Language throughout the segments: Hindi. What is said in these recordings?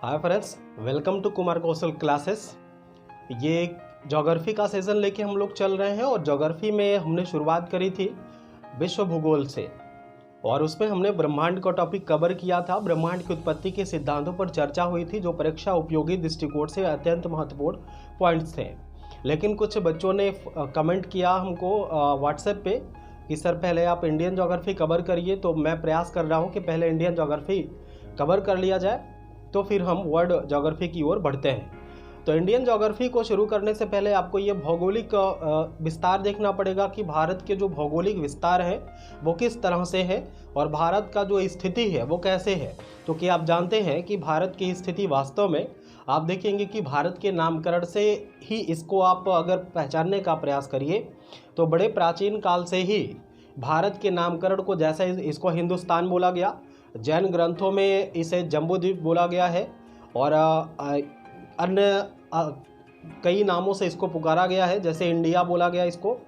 Hi friends, welcome to Kumar Kaushal classes. ये ज्योग्राफी का सेशन लेके हम लोग चल रहे हैं और ज्योग्राफी में हमने शुरुआत करी थी विश्व भूगोल से और उसमें हमने ब्रह्मांड का टॉपिक कवर किया था। ब्रह्मांड की उत्पत्ति के सिद्धांतों पर चर्चा हुई थी जो परीक्षा उपयोगी दृष्टिकोण से अत्यंत महत्वपूर्ण पॉइंट्स थे। लेकिन कुछ बच्चों ने कमेंट किया हमको व्हाट्सएप पे कि सर पहले आप इंडियन ज्योग्राफी कवर करिए, तो मैं प्रयास कर रहा हूँ कि पहले इंडियन ज्योग्राफी कवर कर लिया जाए तो फिर हम वर्ल्ड ज्योग्राफी की ओर बढ़ते हैं। तो इंडियन ज्योग्राफी को शुरू करने से पहले आपको ये भौगोलिक विस्तार देखना पड़ेगा कि भारत के जो भौगोलिक विस्तार है वो किस तरह से है और भारत का जो स्थिति है वो कैसे है। तो क्या आप जानते हैं कि भारत की स्थिति वास्तव में आप देखेंगे कि भारत के नामकरण से ही इसको आप अगर पहचानने का प्रयास करिए तो बड़े प्राचीन काल से ही भारत के नामकरण को, जैसे इसको हिंदुस्तान बोला गया, जैन ग्रंथों में इसे जम्बूद्वीप बोला गया है और अन्य कई नामों से इसको पुकारा गया है, जैसे इंडिया बोला गया इसको।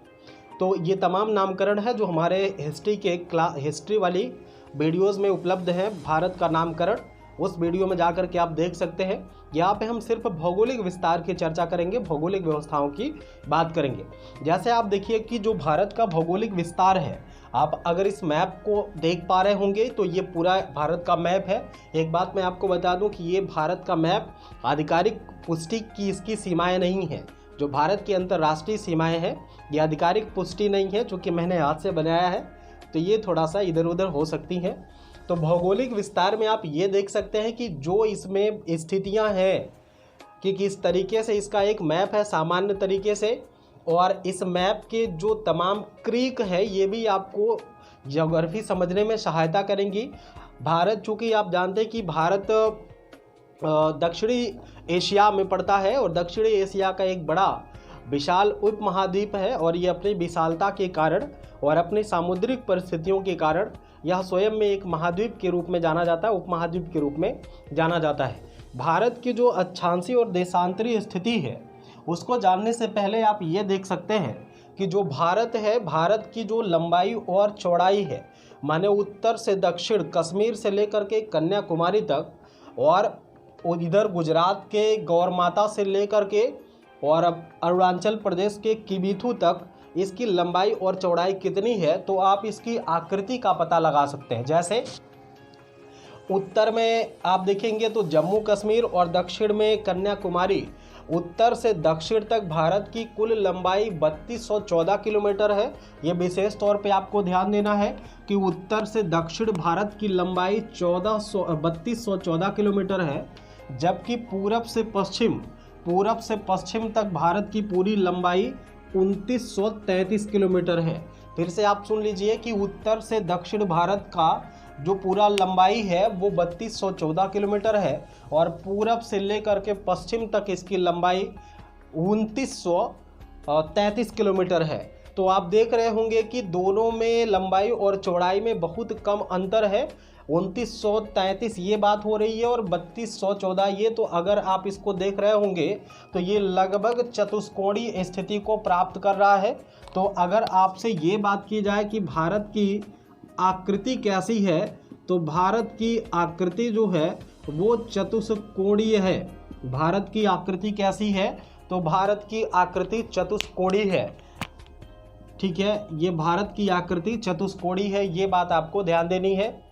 तो ये तमाम नामकरण है जो हमारे हिस्ट्री वाली वीडियोस में उपलब्ध है। भारत का नामकरण उस वीडियो में जाकर के आप देख सकते हैं। यहाँ पे हम सिर्फ भौगोलिक विस्तार की चर्चा करेंगे, भौगोलिक व्यवस्थाओं की बात करेंगे। जैसे आप देखिए कि जो भारत का भौगोलिक विस्तार है, आप अगर इस मैप को देख पा रहे होंगे तो ये पूरा भारत का मैप है। एक बात मैं आपको बता दूं कि ये भारत का मैप आधिकारिक पुष्टि की इसकी सीमाएं नहीं है। जो भारत की अंतर्राष्ट्रीय सीमाएं हैं ये आधिकारिक पुष्टि नहीं है, चूँकि मैंने हाथ से बनाया है तो ये थोड़ा सा इधर उधर हो सकती हैं। तो भौगोलिक विस्तार में आप ये देख सकते हैं कि जो इसमें स्थितियां हैं कि किस तरीके से इसका एक मैप है सामान्य तरीके से, और इस मैप के जो तमाम क्रीक है ये भी आपको ज्योग्राफी समझने में सहायता करेंगी। भारत, चूँकि आप जानते हैं कि भारत दक्षिणी एशिया में पड़ता है और दक्षिणी एशिया का एक बड़ा विशाल उपमहाद्वीप है और ये अपनी विशालता के कारण और अपनी सामुद्रिक परिस्थितियों के कारण यह स्वयं में एक महाद्वीप के रूप में जाना जाता है, उपमहाद्वीप के रूप में जाना जाता है। भारत की जो अक्षांशीय और देशांतरीय स्थिति है उसको जानने से पहले आप ये देख सकते हैं कि जो भारत है, भारत की जो लंबाई और चौड़ाई है, माने उत्तर से दक्षिण कश्मीर से लेकर के कन्याकुमारी तक और इधर गुजरात के गौरमाता से लेकर के और अरुणाचल प्रदेश के किबिथु तक इसकी लंबाई और चौड़ाई कितनी है, तो आप इसकी आकृति का पता लगा सकते हैं। जैसे उत्तर में आप देखेंगे तो जम्मू कश्मीर और दक्षिण में कन्याकुमारी, उत्तर से दक्षिण तक भारत की कुल लंबाई 3214 किलोमीटर है। ये विशेष तौर पे आपको ध्यान देना है कि उत्तर से दक्षिण भारत की लंबाई 3214 किलोमीटर है, जबकि पूरब से पश्चिम तक भारत की पूरी लंबाई 2933 किलोमीटर है। फिर से आप सुन लीजिए कि उत्तर से दक्षिण भारत का जो पूरा लंबाई है वो 3214 किलोमीटर है और पूरब से लेकर के पश्चिम तक इसकी लंबाई 2933 किलोमीटर है। तो आप देख रहे होंगे कि दोनों में लंबाई और चौड़ाई में बहुत कम अंतर है। 2933 ये बात हो रही है और 3214 ये, तो अगर आप इसको देख रहे होंगे तो ये लगभग चतुष्कोणीय स्थिति को प्राप्त कर रहा है। तो अगर आपसे ये बात की जाए कि भारत की आकृति कैसी है, तो भारत की आकृति जो है वो चतुष्कोणीय है। भारत की आकृति कैसी है, तो भारत की आकृति चतुष्कोणीय है। ठीक है, ये भारत की आकृति चतुष्कोणीय है, ये बात आपको ध्यान देनी है।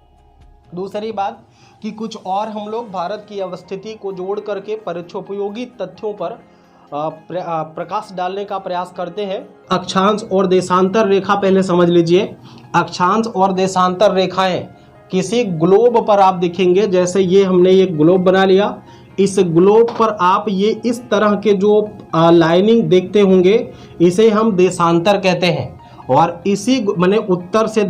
दूसरी बात कि कुछ और हम लोग भारत की अवस्थिति को जोड़ करके परीक्षोपयोगी तथ्यों पर प्रकाश डालने का प्रयास करते हैं। अक्षांश और देशांतर रेखा पहले समझ लीजिए। अक्षांश और देशांतर रेखाएं किसी ग्लोब पर आप देखेंगे, जैसे ये हमने ये ग्लोब बना लिया, इस ग्लोब पर आप ये इस तरह के जो लाइनिंग देखते होंगे इसे हम देशांतर कहते हैं। और इसी माने उत्तर से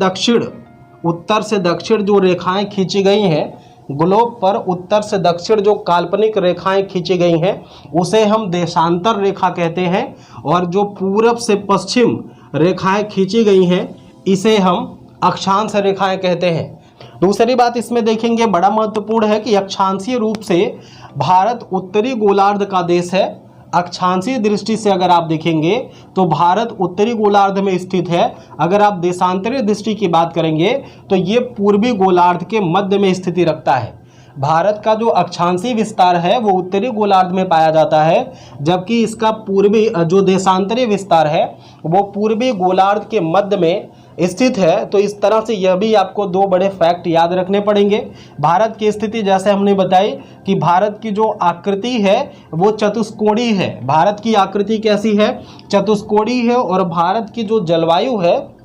दक्षिण जो रेखाएं खींची गई हैं ग्लोब पर, उत्तर से दक्षिण जो काल्पनिक रेखाएं खींची गई हैं उसे हम देशांतर रेखा कहते हैं, और जो पूरब से पश्चिम रेखाएं खींची गई हैं इसे हम अक्षांश रेखाएं कहते हैं। दूसरी बात इसमें देखेंगे बड़ा महत्वपूर्ण है कि अक्षांशीय रूप से भारत उत्तरी गोलार्ध का देश है। अक्षांशीय दृष्टि से अगर आप देखेंगे तो भारत उत्तरी गोलार्ध में स्थित है। अगर आप देशांतरीय दृष्टि की बात करेंगे तो ये पूर्वी गोलार्ध के मध्य में स्थिति रखता है। भारत का जो अक्षांशीय विस्तार है वो उत्तरी गोलार्ध में पाया जाता है, जबकि इसका पूर्वी जो देशांतरीय विस्तार है वो पूर्वी गोलार्ध के मध्य में स्थित है। तो इस तरह से यह भी आपको दो बड़े फैक्ट याद रखने पड़ेंगे। भारत की स्थिति जैसे हमने बताई कि भारत की जो आकृति है वो चतुष्कोणीय है। भारत की आकृति कैसी है? चतुष्कोणीय है। और भारत की जो जलवायु है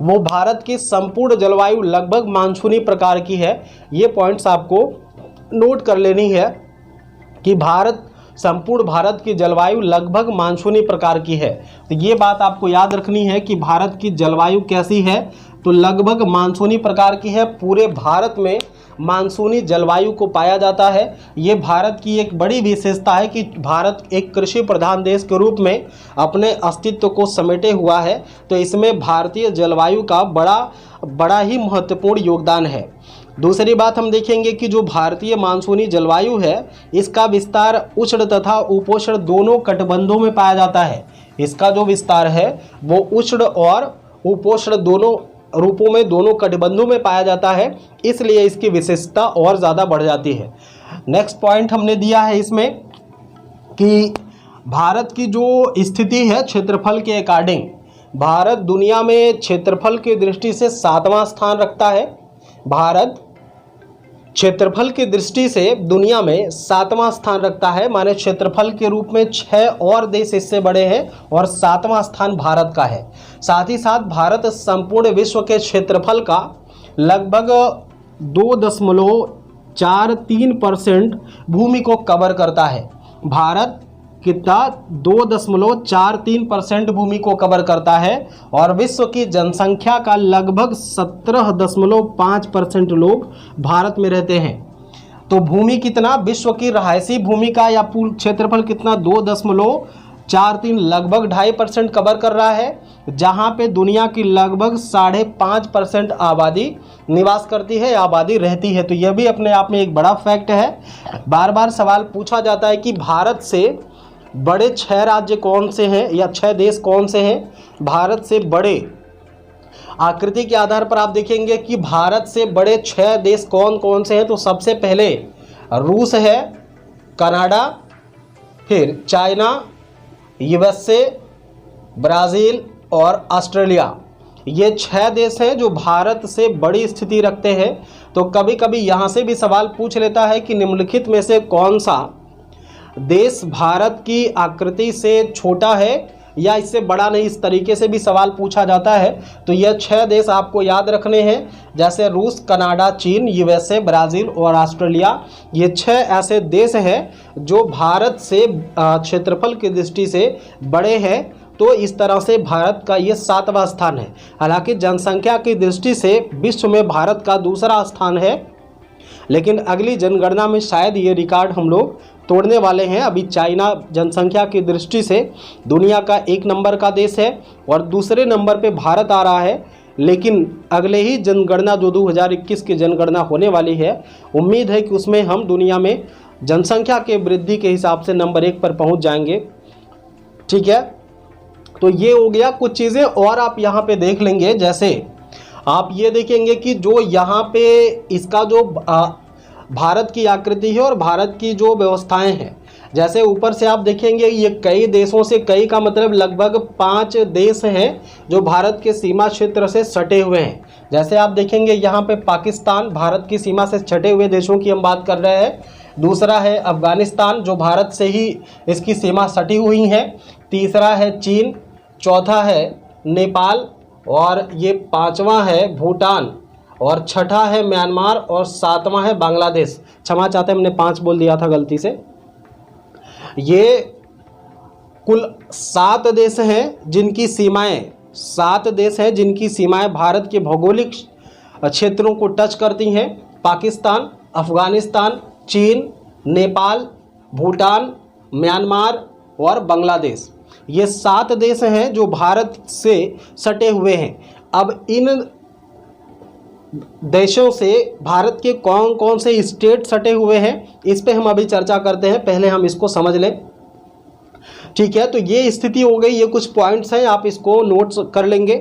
वो भारत की संपूर्ण जलवायु लगभग मानसूनी प्रकार की है। ये पॉइंट्स आपको नोट कर लेनी है कि संपूर्ण भारत की जलवायु लगभग मानसूनी प्रकार की है। तो ये बात आपको याद रखनी है कि भारत की जलवायु कैसी है, तो लगभग मानसूनी प्रकार की है। पूरे भारत में मानसूनी जलवायु को पाया जाता है। ये भारत की एक बड़ी विशेषता है कि भारत एक कृषि प्रधान देश के रूप में अपने अस्तित्व को समेटे हुआ है। तो इसमें भारतीय जलवायु का बड़ा ही महत्वपूर्ण योगदान है। दूसरी बात हम देखेंगे कि जो भारतीय मानसूनी जलवायु है इसका विस्तार उष्ण तथा उपोष्ण दोनों कटिबंधों में पाया जाता है। इसका जो विस्तार है वो उष्ण और उपोष्ण दोनों रूपों में, दोनों कटिबंधों में पाया जाता है, इसलिए इसकी विशेषता और ज़्यादा बढ़ जाती है। नेक्स्ट पॉइंट हमने दिया है इसमें कि भारत की जो स्थिति है क्षेत्रफल के अकॉर्डिंग, भारत दुनिया में क्षेत्रफल की दृष्टि से 7वां स्थान रखता है। भारत क्षेत्रफल की दृष्टि से दुनिया में 7वां स्थान रखता है, माने क्षेत्रफल के रूप में 6 और देश इससे बड़े हैं और 7वां स्थान भारत का है। साथ ही साथ भारत संपूर्ण विश्व के क्षेत्रफल का लगभग 2.43% भूमि को कवर करता है। भारत कितना 2.43% भूमि को कवर करता है और विश्व की जनसंख्या का लगभग 17.5% लोग भारत में रहते हैं। तो भूमि कितना, विश्व की रहायशी भूमि का या पूर्ण क्षेत्रफल कितना 2.43 लगभग 2.5% कवर कर रहा है, जहां पे दुनिया की लगभग 5.5% आबादी निवास करती है, आबादी रहती है। तो यह भी अपने आप में एक बड़ा फैक्ट है। बार बार सवाल पूछा जाता है कि भारत से बड़े 6 राज्य कौन से हैं या 6 देश कौन से हैं। भारत से बड़े आकृति के आधार पर आप देखेंगे कि भारत से बड़े 6 देश कौन कौन से हैं। तो सबसे पहले रूस है, कनाडा, फिर चाइना, यूएसए, ब्राज़ील और ऑस्ट्रेलिया। ये 6 देश हैं जो भारत से बड़ी स्थिति रखते हैं। तो कभी कभी यहाँ से भी सवाल पूछ लेता है कि निम्नलिखित में से कौन सा देश भारत की आकृति से छोटा है या इससे बड़ा नहीं, इस तरीके से भी सवाल पूछा जाता है। तो यह 6 देश आपको याद रखने हैं, जैसे रूस, कनाडा, चीन, यूएसए, ब्राज़ील और ऑस्ट्रेलिया। ये 6 ऐसे देश हैं जो भारत से क्षेत्रफल की दृष्टि से बड़े हैं। तो इस तरह से भारत का ये 7वां स्थान है। हालांकि जनसंख्या की दृष्टि से विश्व में भारत का दूसरा स्थान है, लेकिन अगली जनगणना में शायद ये रिकॉर्ड हम लोग तोड़ने वाले हैं। अभी चाइना जनसंख्या की दृष्टि से दुनिया का 1 नंबर का देश है और दूसरे नंबर पे भारत आ रहा है। लेकिन अगले ही जनगणना जो 2021 की जनगणना होने वाली है, उम्मीद है कि उसमें हम दुनिया में जनसंख्या के वृद्धि के हिसाब से नंबर 1 पर पहुंच जाएंगे। ठीक है, तो ये हो गया कुछ चीज़ें और आप यहाँ पे देख लेंगे। जैसे आप ये देखेंगे कि जो यहाँ पे इसका जो भारत की आकृति है और भारत की जो व्यवस्थाएं हैं, जैसे ऊपर से आप देखेंगे ये कई देशों से, कई का मतलब लगभग 5 देश हैं जो भारत के सीमा क्षेत्र से सटे हुए हैं। जैसे आप देखेंगे यहाँ पे पाकिस्तान भारत की सीमा से सटे हुए देशों की हम बात कर रहे हैं। दूसरा है अफगानिस्तान जो भारत से ही इसकी सीमा सटी हुई है। तीसरा है चीन, चौथा है नेपाल और ये 5वां है भूटान और छठा है म्यांमार और 7वां है बांग्लादेश। क्षमा चाहते हैं, हमने 5 बोल दिया था गलती से। ये कुल 7 देश हैं जिनकी सीमाएं भारत के भौगोलिक क्षेत्रों को टच करती हैं। पाकिस्तान, अफगानिस्तान, चीन, नेपाल, भूटान, म्यांमार और बांग्लादेश। ये 7 देश हैं जो भारत से सटे हुए हैं। अब इन देशों से भारत के कौन कौन से स्टेट सटे हुए हैं, इस पे हम अभी चर्चा करते हैं। पहले हम इसको समझ लें। ठीक है, तो ये स्थिति हो गई, ये कुछ पॉइंट्स हैं, आप इसको नोट्स कर लेंगे।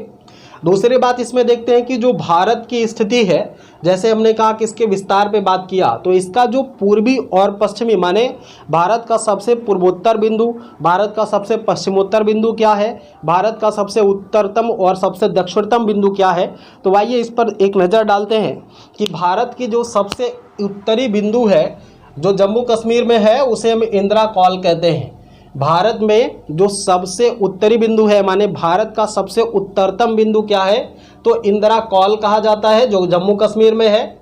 दूसरी बात इसमें देखते हैं कि जो भारत की स्थिति है जैसे हमने कहा कि इसके विस्तार पे बात किया, तो इसका जो पूर्वी और पश्चिमी माने भारत का सबसे पूर्वोत्तर बिंदु, भारत का सबसे पश्चिमोत्तर बिंदु क्या है, भारत का सबसे उत्तरतम और सबसे दक्षिणतम बिंदु क्या है। तो आइए इस पर एक नज़र डालते हैं कि भारत की जो सबसे उत्तरी बिंदु है जो जम्मू कश्मीर में है उसे हम इंदिरा कॉल कहते हैं। भारत में जो सबसे उत्तरी बिंदु है माने भारत का सबसे उत्तरतम बिंदु क्या है, तो इंदिरा कॉल कहा जाता है जो जम्मू कश्मीर में है।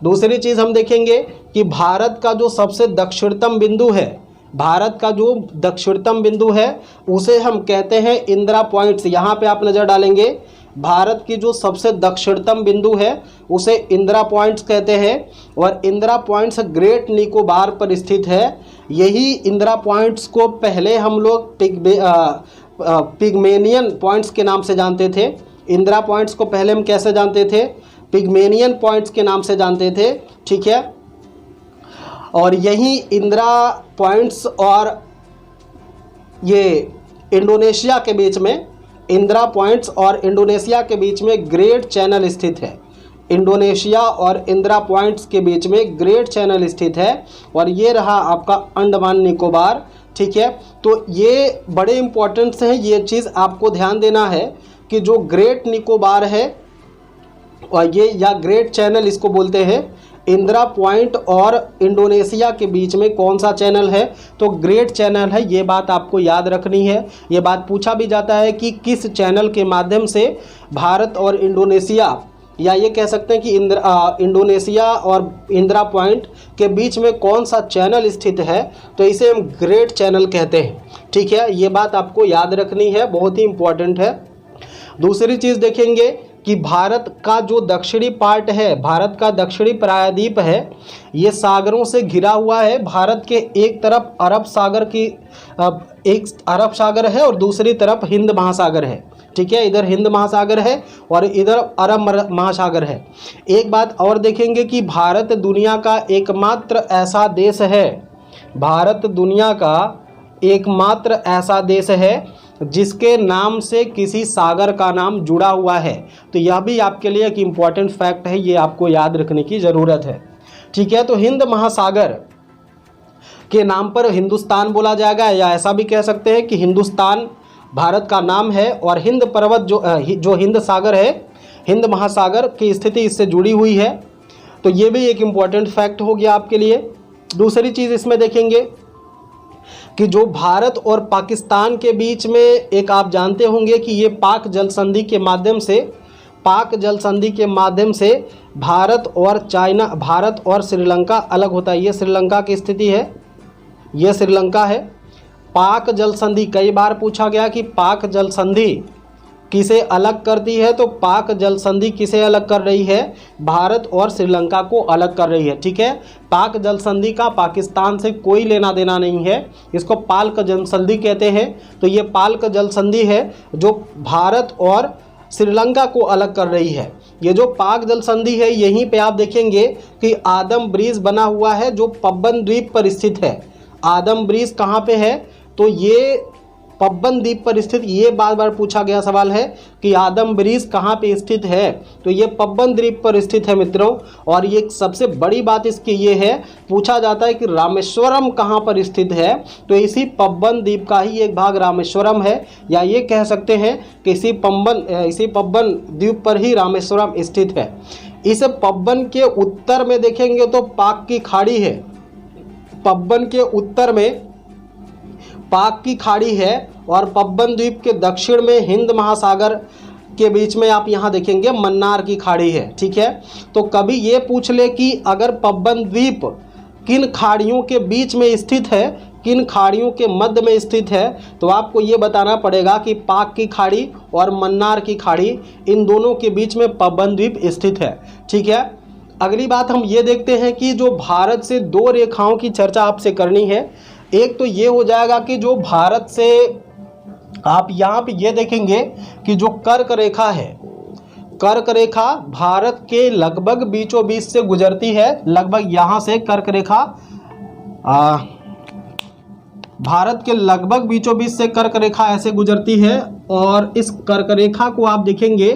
दूसरी चीज़ हम देखेंगे कि भारत का जो सबसे दक्षिणतम बिंदु है, भारत का जो दक्षिणतम बिंदु है उसे हम कहते हैं इंदिरा पॉइंट्स। यहाँ पे आप नज़र डालेंगे, भारत की जो सबसे दक्षिणतम बिंदु है उसे इंदिरा पॉइंट्स कहते हैं और इंदिरा पॉइंट्स ग्रेट निकोबार पर स्थित है। यही इंदिरा पॉइंट्स को पहले हम लोग पिग्मेनियन पॉइंट्स के नाम से जानते थे। इंदिरा पॉइंट्स को पहले हम कैसे जानते थे, पिग्मेनियन पॉइंट्स के नाम से जानते थे, ठीक है। और यही इंदिरा पॉइंट्स और ये इंडोनेशिया के बीच में, इंदिरा पॉइंट्स और इंडोनेशिया के बीच में ग्रेट चैनल स्थित है। इंडोनेशिया और इंदिरा पॉइंट्स के बीच में ग्रेट चैनल स्थित है और ये रहा आपका अंडमान निकोबार, ठीक है। तो ये बड़े इंपॉर्टेंट्स हैं, ये चीज़ आपको ध्यान देना है कि जो ग्रेट निकोबार है और ये या ग्रेट चैनल इसको बोलते हैं, इंदिरा पॉइंट और इंडोनेशिया के बीच में कौन सा चैनल है, तो ग्रेट चैनल है। ये बात आपको याद रखनी है। ये बात पूछा भी जाता है कि किस चैनल के माध्यम से भारत और इंडोनेशिया, या ये कह सकते हैं कि इंडोनेशिया और इंदिरा पॉइंट के बीच में कौन सा चैनल स्थित है, तो इसे हम ग्रेट चैनल कहते हैं, ठीक है। ये बात आपको याद रखनी है, बहुत ही इंपॉर्टेंट है। दूसरी चीज़ देखेंगे कि भारत का जो दक्षिणी पार्ट है, भारत का दक्षिणी प्रायद्वीप है, ये सागरों से घिरा हुआ है। भारत के एक तरफ अरब सागर की एक अरब सागर है और दूसरी तरफ हिंद महासागर है, ठीक है। इधर हिंद महासागर है और इधर अरब महासागर है। एक बात और देखेंगे कि भारत दुनिया का एकमात्र ऐसा देश है, भारत दुनिया का एकमात्र ऐसा देश है जिसके नाम से किसी सागर का नाम जुड़ा हुआ है। तो यह भी आपके लिए एक इम्पॉर्टेंट फैक्ट है, ये आपको याद रखने की ज़रूरत है, ठीक है। तो हिंद महासागर के नाम पर हिंदुस्तान बोला जाएगा, या ऐसा भी कह सकते हैं कि हिंदुस्तान भारत का नाम है और हिंद पर्वत जो हिंद सागर है, हिंद महासागर की स्थिति इससे जुड़ी हुई है। तो ये भी एक इम्पॉर्टेंट फैक्ट हो गया आपके लिए। दूसरी चीज़ इसमें देखेंगे कि जो भारत और पाकिस्तान के बीच में एक आप जानते होंगे कि ये पाक जल संधि के माध्यम से भारत और चाइना, भारत और श्रीलंका अलग होता है। ये श्रीलंका की स्थिति है, ये श्रीलंका है। पाक जल संधि कई बार पूछा गया कि पाक जल संधि किसे अलग करती है, तो पाक जल संधि किसे अलग कर रही है, भारत और श्रीलंका को अलग कर रही है, ठीक है। पाक जल संधि का पाकिस्तान से कोई लेना देना नहीं है, इसको पाल्क जल संधि कहते हैं। तो ये पाल्क जल संधि है जो भारत और श्रीलंका को अलग कर रही है। ये जो पाक जल संधि है, यहीं पे आप देखेंगे कि आदम ब्रिज बना हुआ है जो पब्बन द्वीप पर स्थित है। आदम ब्रिज कहाँ पे है, तो ये पब्बन द्वीप पर स्थित, ये बार बार पूछा गया सवाल है कि आदम ब्रिज कहाँ पे स्थित है, तो ये पब्बन द्वीप पर स्थित है मित्रों। और ये सबसे बड़ी बात इसकी ये है, पूछा जाता है कि रामेश्वरम कहाँ पर स्थित है, तो इसी पब्बन द्वीप का ही एक भाग रामेश्वरम है, या ये कह सकते हैं कि इसी पब्बन द्वीप पर ही रामेश्वरम स्थित है। इस पब्बन के उत्तर में देखेंगे तो पाक की खाड़ी है, पब्बन के उत्तर में पाक की खाड़ी है और पब्बन द्वीप के दक्षिण में हिंद महासागर के बीच में आप यहाँ देखेंगे मन्नार की खाड़ी है, ठीक है। तो कभी ये पूछ ले कि अगर पब्बन द्वीप किन खाड़ियों के बीच में स्थित है, किन खाड़ियों के मध्य में स्थित है, तो आपको ये बताना पड़ेगा कि पाक की खाड़ी और मन्नार की खाड़ी, इन दोनों के बीच में पब्बन द्वीप स्थित है, ठीक है। अगली बात हम ये देखते हैं कि जो भारत से दो रेखाओं की चर्चा आपसे करनी है। एक तो ये हो जाएगा कि जो भारत से आप यहाँ पे ये देखेंगे कि जो कर्क रेखा है, कर्क रेखा भारत के लगभग बीचों बीच से गुजरती है। लगभग यहाँ से कर्क रेखा भारत के लगभग बीचों बीच से कर्क रेखा ऐसे गुजरती है। और इस कर्क रेखा को आप देखेंगे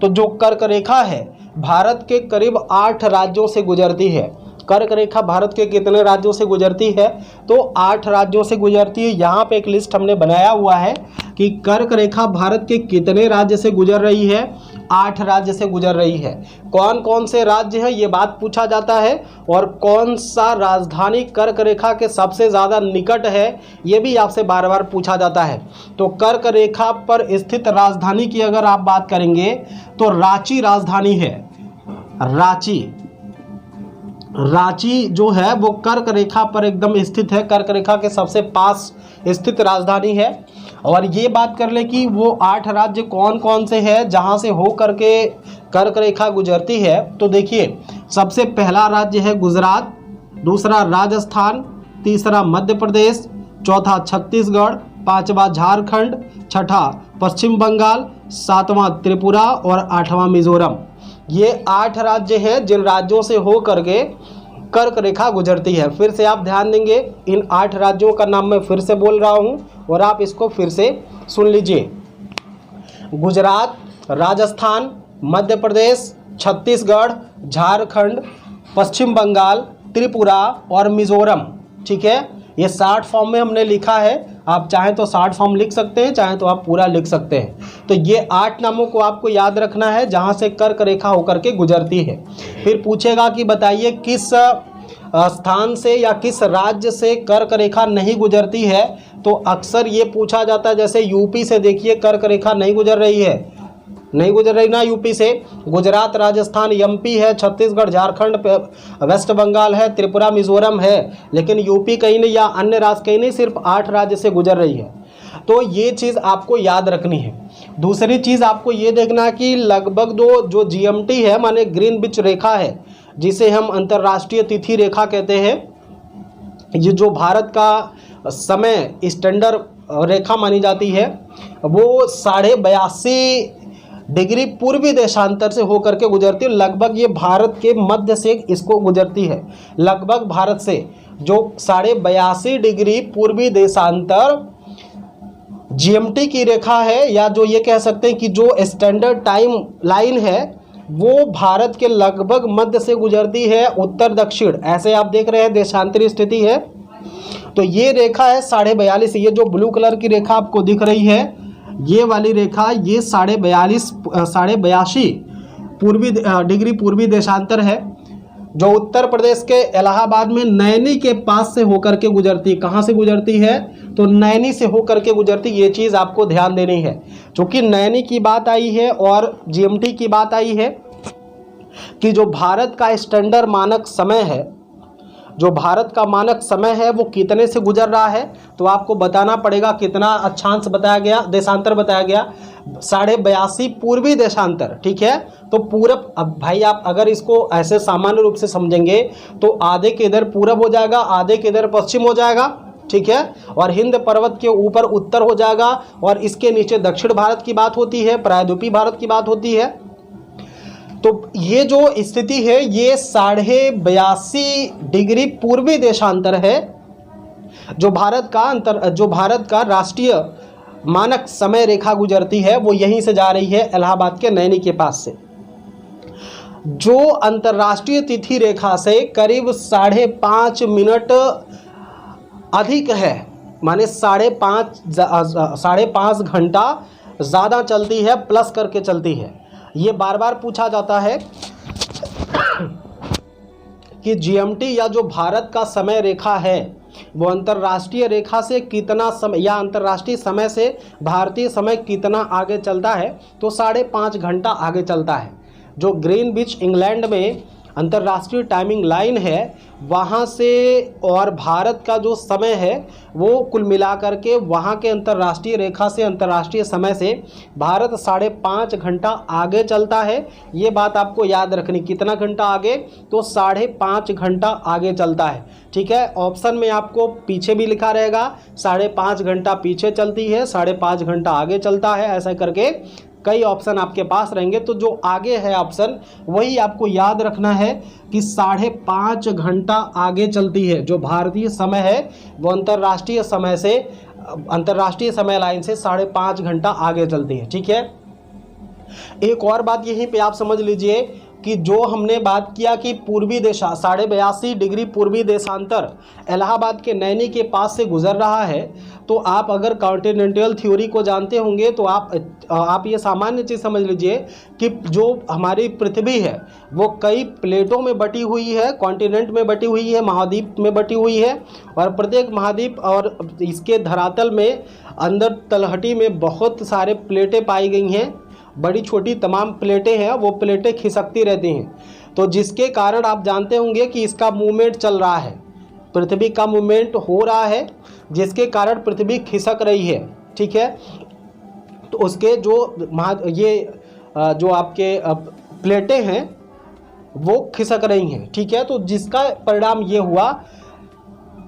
तो जो कर्क रेखा है भारत के करीब 8 राज्यों से गुजरती है। कर्क रेखा भारत के कितने राज्यों से गुजरती है? तो 8 राज्यों से गुजरती है। यहाँ पे एक लिस्ट हमने बनाया हुआ है कि कर्क रेखा भारत के कितने राज्य से गुजर रही है। 8 राज्य से गुजर रही है। कौन कौन से राज्य हैं ये बात पूछा जाता है, और कौन सा राजधानी कर्क रेखा के सबसे ज़्यादा निकट है ये भी आपसे बार बार पूछा जाता है। तो कर्क रेखा पर स्थित राजधानी की अगर आप बात करेंगे तो रांची राजधानी है। रांची जो है वो कर्क रेखा पर एकदम स्थित है, कर्क रेखा के सबसे पास स्थित राजधानी है। और ये बात कर ले कि वो 8 राज्य कौन कौन से हैं जहाँ से हो करके कर्क रेखा गुजरती है। तो देखिए, सबसे पहला राज्य है गुजरात, दूसरा राजस्थान, तीसरा मध्य प्रदेश, चौथा छत्तीसगढ़, पांचवा झारखंड, छठा पश्चिम बंगाल, सातवां त्रिपुरा और 8वां मिजोरम। ये 8 राज्य हैं जिन राज्यों से हो करके कर्क रेखा गुजरती है। फिर से आप ध्यान देंगे, इन 8 राज्यों का नाम मैं फिर से बोल रहा हूँ और आप इसको फिर से सुन लीजिए। गुजरात, राजस्थान, मध्य प्रदेश, छत्तीसगढ़, झारखंड, पश्चिम बंगाल, त्रिपुरा और मिजोरम। ठीक है, ये 60 फॉर्म में हमने लिखा है। आप चाहें तो 60 फॉर्म लिख सकते हैं, चाहें तो आप पूरा लिख सकते हैं। तो ये 8 नामों को आपको याद रखना है जहाँ से कर्क रेखा होकर के गुजरती है। फिर पूछेगा कि बताइए किस स्थान से या किस राज्य से कर्क रेखा नहीं गुजरती है। तो अक्सर ये पूछा जाता है, जैसे यूपी से देखिए कर्क रेखा नहीं गुजर रही है, नहीं गुजर रही ना यूपी से। गुजरात, राजस्थान, एमपी है, छत्तीसगढ़, झारखंड, वेस्ट बंगाल है, त्रिपुरा, मिजोरम है, लेकिन यूपी कहीं नहीं या अन्य राज्य कहीं नहीं, सिर्फ 8 राज्य से गुजर रही है। तो ये चीज़ आपको याद रखनी है। दूसरी चीज़ आपको ये देखना कि लगभग जो जीएमटी है माने ग्रीनविच रेखा है, जिसे हम अंतर्राष्ट्रीय तिथि रेखा कहते हैं, ये जो भारत का समय स्टैंडर्ड रेखा मानी जाती है, वो 82.5 डिग्री पूर्वी देशांतर से होकर के गुजरती है। लगभग ये भारत के मध्य से इसको गुजरती है। लगभग भारत से जो 82.5 डिग्री पूर्वी देशांतर जीएमटी की रेखा है, या जो ये कह सकते हैं कि जो स्टैंडर्ड टाइम लाइन है, वो भारत के लगभग मध्य से गुजरती है, उत्तर दक्षिण ऐसे आप देख रहे हैं देशांतरी स्थिति है। तो ये रेखा है 42.5। ये जो ब्लू कलर की रेखा आपको दिख रही है, ये वाली रेखा, ये 82.5 डिग्री पूर्वी देशांतर है, जो उत्तर प्रदेश के इलाहाबाद में नैनी के पास से होकर के गुजरती है। कहाँ से गुजरती है? तो नैनी से होकर के गुजरती। ये चीज़ आपको ध्यान देनी है, क्योंकि नैनी की बात आई है और जीएमटी की बात आई है कि जो भारत का स्टैंडर्ड मानक समय है, जो भारत का मानक समय है वो कितने से गुजर रहा है। तो आपको बताना पड़ेगा कितना अक्षांश बताया गया, देशांतर बताया गया, 82.5 पूर्वी देशांतर। ठीक है, तो पूरब, अब भाई आप अगर इसको ऐसे सामान्य रूप से समझेंगे तो आधे के इधर पूरब हो जाएगा, आधे के इधर पश्चिम हो जाएगा। ठीक है, और हिंद पर्वत के ऊपर उत्तर हो जाएगा, और इसके नीचे दक्षिण भारत की बात होती है, प्रायद्वीपीय भारत की बात होती है। तो ये जो स्थिति है ये 82.5 डिग्री पूर्वी देशांतर है, जो भारत का राष्ट्रीय मानक समय रेखा गुजरती है, वो यहीं से जा रही है इलाहाबाद के नैनी के पास से। जो अंतर्राष्ट्रीय तिथि रेखा से करीब 5.5 मिनट अधिक है, माने 5.5 घंटा ज़्यादा चलती है, प्लस करके चलती है। ये बार बार पूछा जाता है कि जीएमटी या जो भारत का समय रेखा है वो अंतर्राष्ट्रीय रेखा से कितना समय या अंतर्राष्ट्रीय समय से भारतीय समय कितना आगे चलता है। तो 5.5 घंटा आगे चलता है। जो ग्रीनविच इंग्लैंड में अंतर्राष्ट्रीय टाइमिंग लाइन है वहाँ से और भारत का जो समय है वो कुल मिलाकर के वहाँ के अंतर्राष्ट्रीय रेखा से अंतर्राष्ट्रीय समय से भारत 5.5 घंटा आगे चलता है। ये बात आपको याद रखनी, कितना घंटा आगे, तो 5.5 घंटा आगे चलता है। ठीक है, ऑप्शन में आपको पीछे भी लिखा रहेगा 5.5 घंटा पीछे चलती है, 5.5 घंटा आगे चलता है, ऐसा करके कई ऑप्शन आपके पास रहेंगे। तो जो आगे है ऑप्शन वही आपको याद रखना है कि 5.5 घंटा आगे चलती है। जो भारतीय समय है वो अंतर्राष्ट्रीय समय लाइन से 5.5 घंटा आगे चलती है। ठीक है, एक और बात यहीं पे आप समझ लीजिए कि जो हमने बात किया कि पूर्वी दिशा 82.5 डिग्री पूर्वी देशांतर इलाहाबाद के नैनी के पास से गुजर रहा है, तो आप अगर कॉन्टिनेंटल थ्योरी को जानते होंगे तो आप ये सामान्य चीज़ समझ लीजिए कि जो हमारी पृथ्वी है वो कई प्लेटों में बटी हुई है, कॉन्टिनेंट में बटी हुई है, महाद्वीप में बटी हुई है, और प्रत्येक महाद्वीप और इसके धरातल में अंदर तलहटी में बहुत सारे प्लेटें पाई गई हैं, बड़ी छोटी तमाम प्लेटें हैं, वो प्लेटें खिसकती रहती हैं। तो जिसके कारण आप जानते होंगे कि इसका मूवमेंट चल रहा है, पृथ्वी का मूवमेंट हो रहा है, जिसके कारण पृथ्वी खिसक रही है। ठीक है, तो उसके जो आपके प्लेटें हैं वो खिसक रही हैं। ठीक है, तो जिसका परिणाम ये हुआ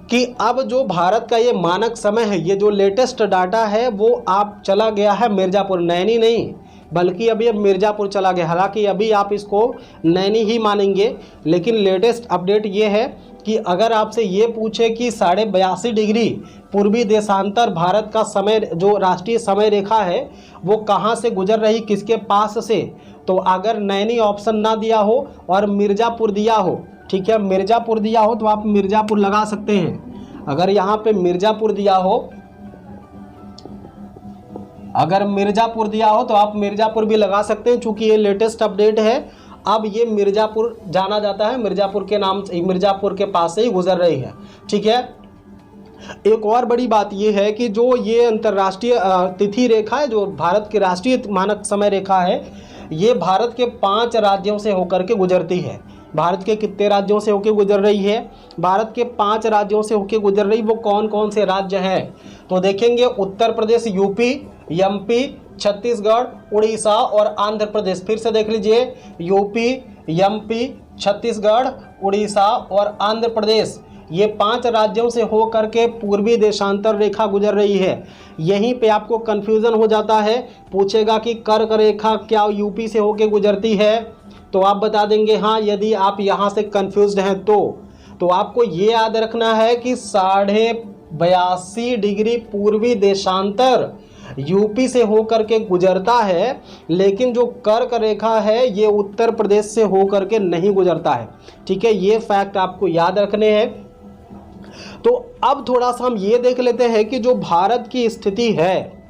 कि अब जो भारत का ये मानक समय है, ये जो लेटेस्ट डाटा है वो आप चला गया है मिर्ज़ापुर, नैनी नहीं बल्कि अभी अब मिर्ज़ापुर चला गया। हालांकि अभी आप इसको नैनी ही मानेंगे, लेकिन लेटेस्ट अपडेट ये है कि अगर आपसे ये पूछे कि 82.5 डिग्री पूर्वी देशांतर भारत का समय, जो राष्ट्रीय समय रेखा है वो कहाँ से गुजर रही, किसके पास से, तो अगर नैनी ऑप्शन ना दिया हो और मिर्ज़ापुर दिया हो, ठीक है, मिर्ज़ापुर दिया हो तो आप मिर्ज़ापुर लगा सकते हैं। अगर यहाँ पे मिर्ज़ापुर दिया हो, अगर मिर्ज़ापुर दिया हो तो आप मिर्ज़ापुर भी लगा सकते हैं, चूँकि ये लेटेस्ट अपडेट है। अब ये मिर्ज़ापुर जाना जाता है, मिर्ज़ापुर के नाम से, मिर्ज़ापुर के पास से ही गुजर रही है। ठीक है, एक और बड़ी बात ये है कि जो ये अंतर्राष्ट्रीय तिथि रेखा है, जो भारत की राष्ट्रीय मानक समय रेखा है, ये भारत के 5 राज्यों से होकर के गुजरती है। भारत के कितने राज्यों से होकर गुजर रही है? भारत के 5 राज्यों से होकर गुजर रही। वो कौन कौन से राज्य हैं तो देखेंगे, उत्तर प्रदेश, यूपी, एमपी, छत्तीसगढ़, उड़ीसा और आंध्र प्रदेश। फिर से देख लीजिए, यूपी, एमपी, छत्तीसगढ़, उड़ीसा और आंध्र प्रदेश, ये 5 राज्यों से हो करके पूर्वी देशांतर रेखा गुजर रही है। यहीं पे आपको कन्फ्यूज़न हो जाता है, पूछेगा कि कर्क रेखा क्या यूपी से होके गुजरती है, तो आप बता देंगे हाँ। यदि आप यहाँ से कन्फ्यूज्ड हैं तो आपको ये याद रखना है कि 82.5 डिग्री पूर्वी देशांतर यूपी से होकर के गुजरता है, लेकिन जो कर्क रेखा है ये उत्तर प्रदेश से होकर के नहीं गुजरता है। ठीक है, ये फैक्ट आपको याद रखने हैं। तो अब थोड़ा सा हम ये देख लेते हैं कि जो भारत की स्थिति है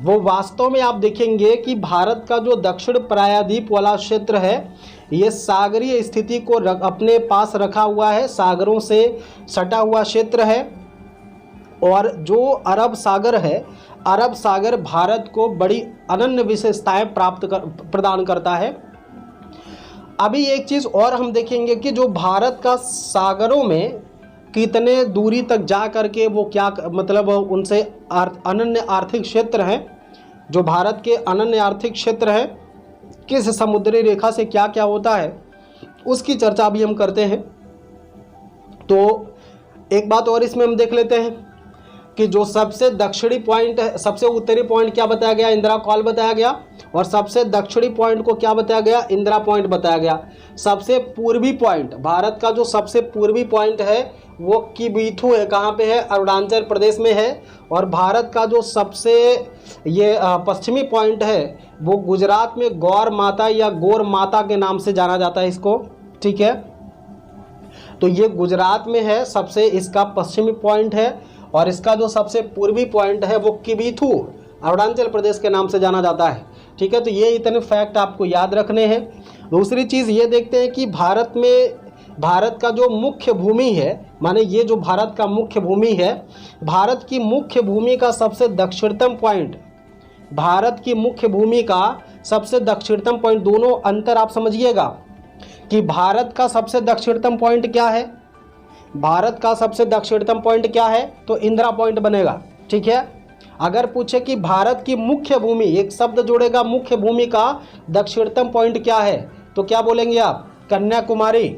वो वास्तव में आप देखेंगे कि भारत का जो दक्षिण प्रायद्वीप वाला क्षेत्र है ये सागरीय स्थिति को अपने पास रखा हुआ है, सागरों से सटा हुआ क्षेत्र है। और जो अरब सागर है, अरब सागर भारत को बड़ी अनन्य विशेषताएं प्रदान करता है। अभी एक चीज़ और हम देखेंगे कि जो भारत का सागरों में कितने दूरी तक जा करके वो क्या मतलब उनसे अनन्य आर्थिक क्षेत्र हैं, जो भारत के अनन्य आर्थिक क्षेत्र हैं, किस समुद्री रेखा से क्या क्या होता है उसकी चर्चा भी हम करते हैं। तो एक बात और इसमें हम देख लेते हैं कि जो सबसे दक्षिणी पॉइंट है, सबसे उत्तरी पॉइंट क्या बताया गया, इंदिरा कॉल बताया गया, और सबसे दक्षिणी पॉइंट को क्या बताया गया, इंदिरा पॉइंट बताया गया। सबसे पूर्वी पॉइंट, भारत का जो सबसे पूर्वी पॉइंट है वो किबिथु है, कहाँ पे है, अरुणाचल प्रदेश में है। और भारत का जो सबसे ये पश्चिमी पॉइंट है वो गुजरात में गौर माता या गौर माता के नाम से जाना जाता है इसको। ठीक है, तो ये गुजरात में है, सबसे इसका पश्चिमी पॉइंट है, और इसका जो सबसे पूर्वी पॉइंट है वो किबिथु अरुणाचल प्रदेश के नाम से जाना जाता है। ठीक है, तो ये इतने फैक्ट आपको याद रखने हैं। दूसरी चीज़ ये देखते हैं कि भारत का जो मुख्य भूमि है, माने ये जो भारत का मुख्य भूमि है, भारत की मुख्य भूमि का सबसे दक्षिणतम पॉइंट, भारत की मुख्य भूमि का सबसे दक्षिणतम पॉइंट, दोनों अंतर आप समझिएगा कि भारत का सबसे दक्षिणतम पॉइंट क्या है, भारत का सबसे दक्षिणतम पॉइंट क्या है, तो इंदिरा पॉइंट बनेगा। ठीक है, अगर पूछे कि भारत की मुख्य भूमि, एक शब्द जोड़ेगा, मुख्य भूमि का दक्षिणतम पॉइंट क्या है, तो क्या बोलेंगे आप, कन्याकुमारी।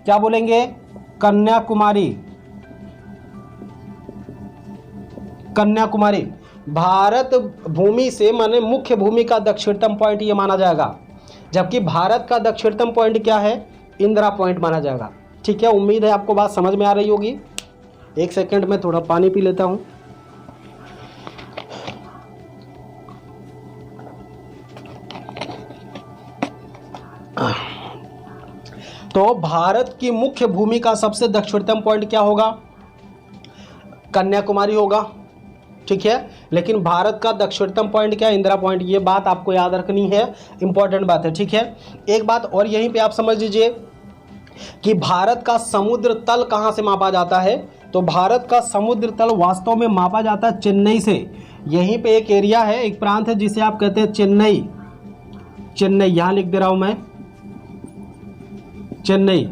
क्या बोलेंगे, कन्याकुमारी। कन्याकुमारी भारत भूमि से माने मुख्य भूमि का दक्षिणतम पॉइंट ये माना जाएगा, जबकि भारत का दक्षिणतम पॉइंट क्या है, इंदिरा पॉइंट माना जाएगा। ठीक है, उम्मीद है आपको बात समझ में आ रही होगी। एक सेकंड में थोड़ा पानी पी लेता हूँ। तो भारत की मुख्य भूमि का सबसे दक्षिणतम पॉइंट क्या होगा? कन्याकुमारी होगा, ठीक है। लेकिन भारत का दक्षिणतम पॉइंट क्या है? इंदिरा पॉइंट। ये बात आपको याद रखनी है, इंपॉर्टेंट बात है, ठीक है। एक बात और यहीं पे आप समझ लीजिए कि भारत का समुद्र तल कहाँ से मापा जाता है? तो भारत का समुद्र तल वास्तव में मापा जाता है चेन्नई से। यहीं पे एक एरिया है, एक प्रांत है जिसे आप कहते हैं चेन्नई। चेन्नई यहाँ लिख दे रहा हूं मैं, चेन्नई।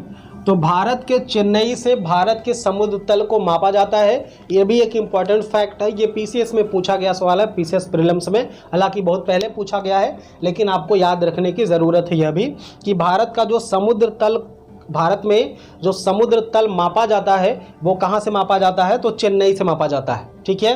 तो भारत के चेन्नई से भारत के समुद्र तल को मापा जाता है। ये भी एक इम्पॉर्टेंट फैक्ट है, ये पीसीएस में पूछा गया सवाल है, पीसीएस प्रीलिम्स में, हालांकि बहुत पहले पूछा गया है, लेकिन आपको याद रखने की ज़रूरत है यह भी कि भारत का जो समुद्र तल, भारत में जो समुद्र तल मापा जाता है वो कहाँ से मापा जाता है? तो चेन्नई से मापा जाता है, ठीक है।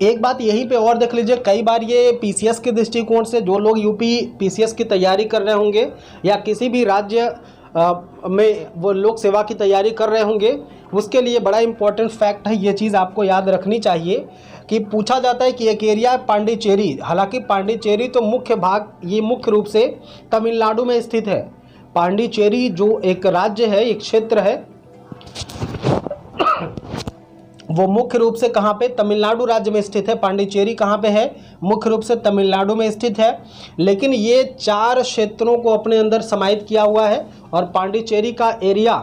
एक बात यहीं पे और देख लीजिए, कई बार ये पीसीएस के दृष्टिकोण से जो लोग यूपी पीसीएस की तैयारी कर रहे होंगे या किसी भी राज्य में वो लोक सेवा की तैयारी कर रहे होंगे, उसके लिए बड़ा इंपॉर्टेंट फैक्ट है, ये चीज़ आपको याद रखनी चाहिए कि पूछा जाता है कि एक एरिया है पांडिचेरी। हालांकि पांडिचेरी तो मुख्य भाग, ये मुख्य रूप से तमिलनाडु में स्थित है। पांडिचेरी जो एक राज्य है, एक क्षेत्र है, वो मुख्य रूप से कहाँ पे? तमिलनाडु राज्य में स्थित है। पांडिचेरी कहाँ पे है? मुख्य रूप से तमिलनाडु में स्थित है। लेकिन ये 4 क्षेत्रों को अपने अंदर समाहित किया हुआ है और पांडिचेरी का एरिया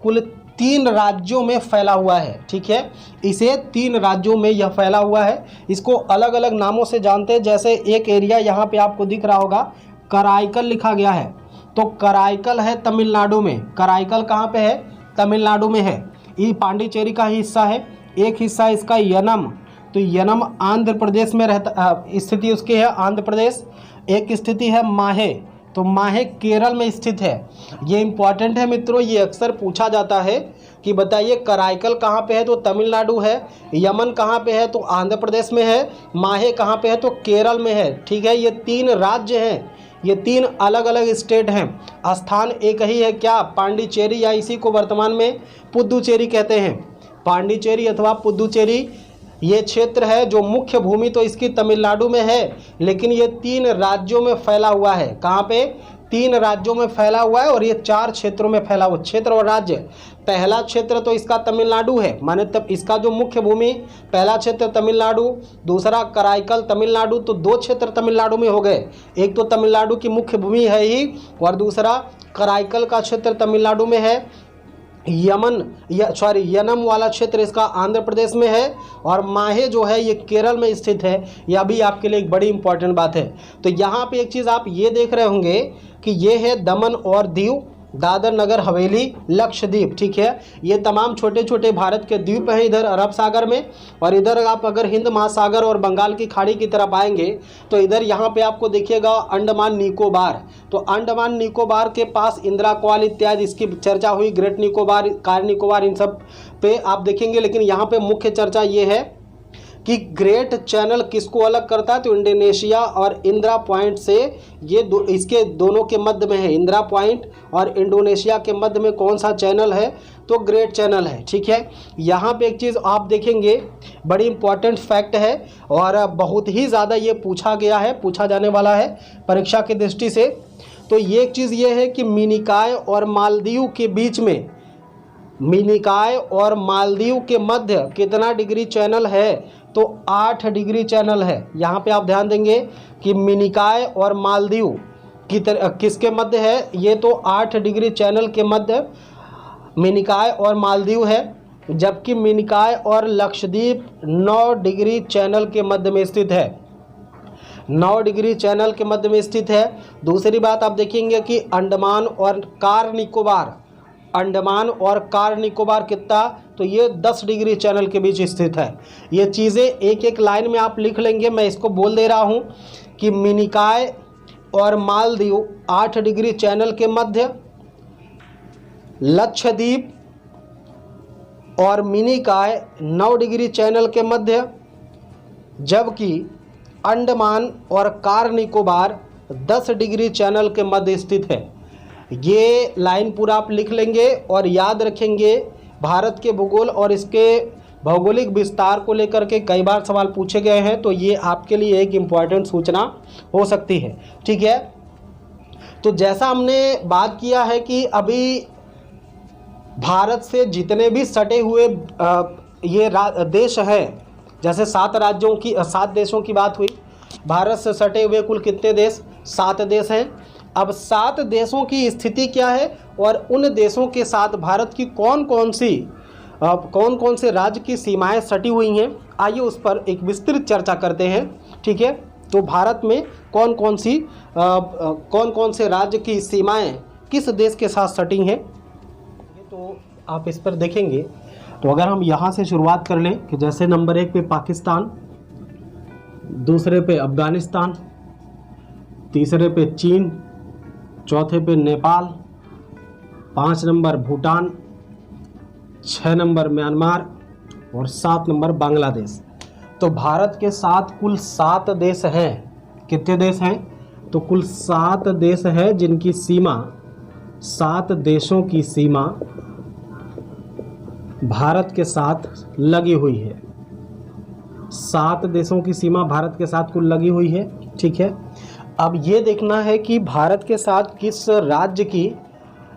कुल 3 राज्यों में फैला हुआ है, ठीक है। इसे 3 राज्यों में यह फैला हुआ है। इसको अलग अलग नामों से जानते हैं, जैसे एक एरिया यहाँ पे आपको दिख रहा होगा, कराईकल लिखा गया है, तो कराईकल है तमिलनाडु में। कराईकल कहाँ पे है? तमिलनाडु में है। ये पांडिचेरी का ही हिस्सा है। एक हिस्सा इसका यनम, तो यनम आंध्र प्रदेश में रहता, स्थिति उसकी है आंध्र प्रदेश। एक स्थिति है माहे, तो माहे केरल में स्थित है। ये इंपॉर्टेंट है मित्रों, ये अक्सर पूछा जाता है कि बताइए कराईकल कहाँ पे है? तो तमिलनाडु है। यमन कहाँ पे है? तो आंध्र प्रदेश में है। माहे कहाँ पे है? तो केरल में है, ठीक है। ये 3 राज्य हैं, ये 3 अलग अलग स्टेट हैं। स्थान एक ही है क्या? पांडिचेरी, या इसी को वर्तमान में पुदुचेरी कहते हैं। पांडिचेरी अथवा पुदुचेरी ये क्षेत्र है जो मुख्य भूमि तो इसकी तमिलनाडु में है, लेकिन ये 3 राज्यों में फैला हुआ है। कहाँ पे? 3 राज्यों में फैला हुआ है और ये 4 क्षेत्रों में फैला हुआ। क्षेत्र और राज्य, पहला क्षेत्र तो इसका तमिलनाडु है, माने तब इसका जो मुख्य भूमि, पहला क्षेत्र तमिलनाडु, दूसरा कराईकल तमिलनाडु, तो 2 क्षेत्र तमिलनाडु में हो गए। एक तो तमिलनाडु की मुख्य भूमि है ही, और दूसरा कराईकल का क्षेत्र तमिलनाडु में है। यनम वाला क्षेत्र इसका आंध्र प्रदेश में है, और माहे जो है ये केरल में स्थित है। यह भी आपके लिए एक बड़ी इंपॉर्टेंट बात है। तो यहाँ पे एक चीज़ आप ये देख रहे होंगे कि ये है दमन और दीव, दादर नगर हवेली, लक्षद्वीप, ठीक है। ये तमाम छोटे छोटे भारत के द्वीप हैं इधर अरब सागर में। और इधर आप अगर हिंद महासागर और बंगाल की खाड़ी की तरफ आएंगे तो इधर यहाँ पे आपको देखिएगा अंडमान निकोबार। तो अंडमान निकोबार के पास इंदिरा कॉल इत्यादि इसकी चर्चा हुई, ग्रेट निकोबार, कार निकोबार, इन सब पे आप देखेंगे। लेकिन यहाँ पे मुख्य चर्चा ये है कि ग्रेट चैनल किसको अलग करता है? तो इंडोनेशिया और इंदिरा पॉइंट से ये इसके दोनों के मध्य में है। इंदिरा पॉइंट और इंडोनेशिया के मध्य में कौन सा चैनल है? तो ग्रेट चैनल है, ठीक है। यहाँ पे एक चीज़ आप देखेंगे, बड़ी इंपॉर्टेंट फैक्ट है और बहुत ही ज़्यादा ये पूछा गया है, पूछा जाने वाला है परीक्षा की दृष्टि से। तो ये एक चीज़ ये है कि मिनिकॉय और मालदीव के बीच में, मिनिकॉय और मालदीव के मध्य कितना डिग्री चैनल है? तो 8 डिग्री चैनल है। यहाँ पे आप ध्यान देंगे कि मिनिकॉय और मालदीव किसके मध्य है? ये तो 8 डिग्री चैनल के मध्य मिनिकॉय और मालदीव है, जबकि मिनिकॉय और लक्षद्वीप 9 डिग्री चैनल के मध्य में स्थित है। 9 डिग्री चैनल के मध्य में स्थित है। दूसरी बात आप देखेंगे कि अंडमान और कार निकोबार, अंडमान और कार निकोबार कितना? तो ये 10 डिग्री चैनल के बीच स्थित है। ये चीज़ें एक एक लाइन में आप लिख लेंगे, मैं इसको बोल दे रहा हूँ कि मिनिकॉय और मालदीव 8 डिग्री चैनल के मध्य, लक्षद्वीप और मिनिकॉय 9 डिग्री चैनल के मध्य, जबकि अंडमान और कार निकोबार 10 डिग्री चैनल के मध्य स्थित है। ये लाइन पूरा आप लिख लेंगे और याद रखेंगे। भारत के भूगोल और इसके भौगोलिक विस्तार को लेकर के कई बार सवाल पूछे गए हैं, तो ये आपके लिए एक इम्पॉर्टेंट सूचना हो सकती है, ठीक है। तो जैसा हमने बात किया है कि अभी भारत से जितने भी सटे हुए ये देश हैं, जैसे 7 देशों की बात हुई, भारत से सटे हुए कुल कितने देश? 7 देश हैं। अब 7 देशों की स्थिति क्या है और उन देशों के साथ भारत की कौन कौन से राज्य की सीमाएं सटी हुई हैं, आइए उस पर एक विस्तृत चर्चा करते हैं। ठीक है, तो भारत में कौन कौन से राज्य की सीमाएं किस देश के साथ सटी हैं, तो आप इस पर देखेंगे। तो अगर हम यहाँ से शुरुआत कर लें कि जैसे नंबर 1 पे पाकिस्तान, दूसरे पे अफ़गानिस्तान, तीसरे पे चीन, चौथे पे Nepal, 5 number Bhutan, 6 number Myanmar और 7 नंबर बांग्लादेश। तो भारत के साथ कुल 7 देश हैं। कितने देश हैं? तो कुल 7 देश हैं जिनकी सीमा, 7 देशों की सीमा भारत के साथ लगी हुई है। 7 देशों की सीमा भारत के साथ कुल लगी हुई है। ठीक है, अब ये देखना है कि भारत के साथ किस राज्य की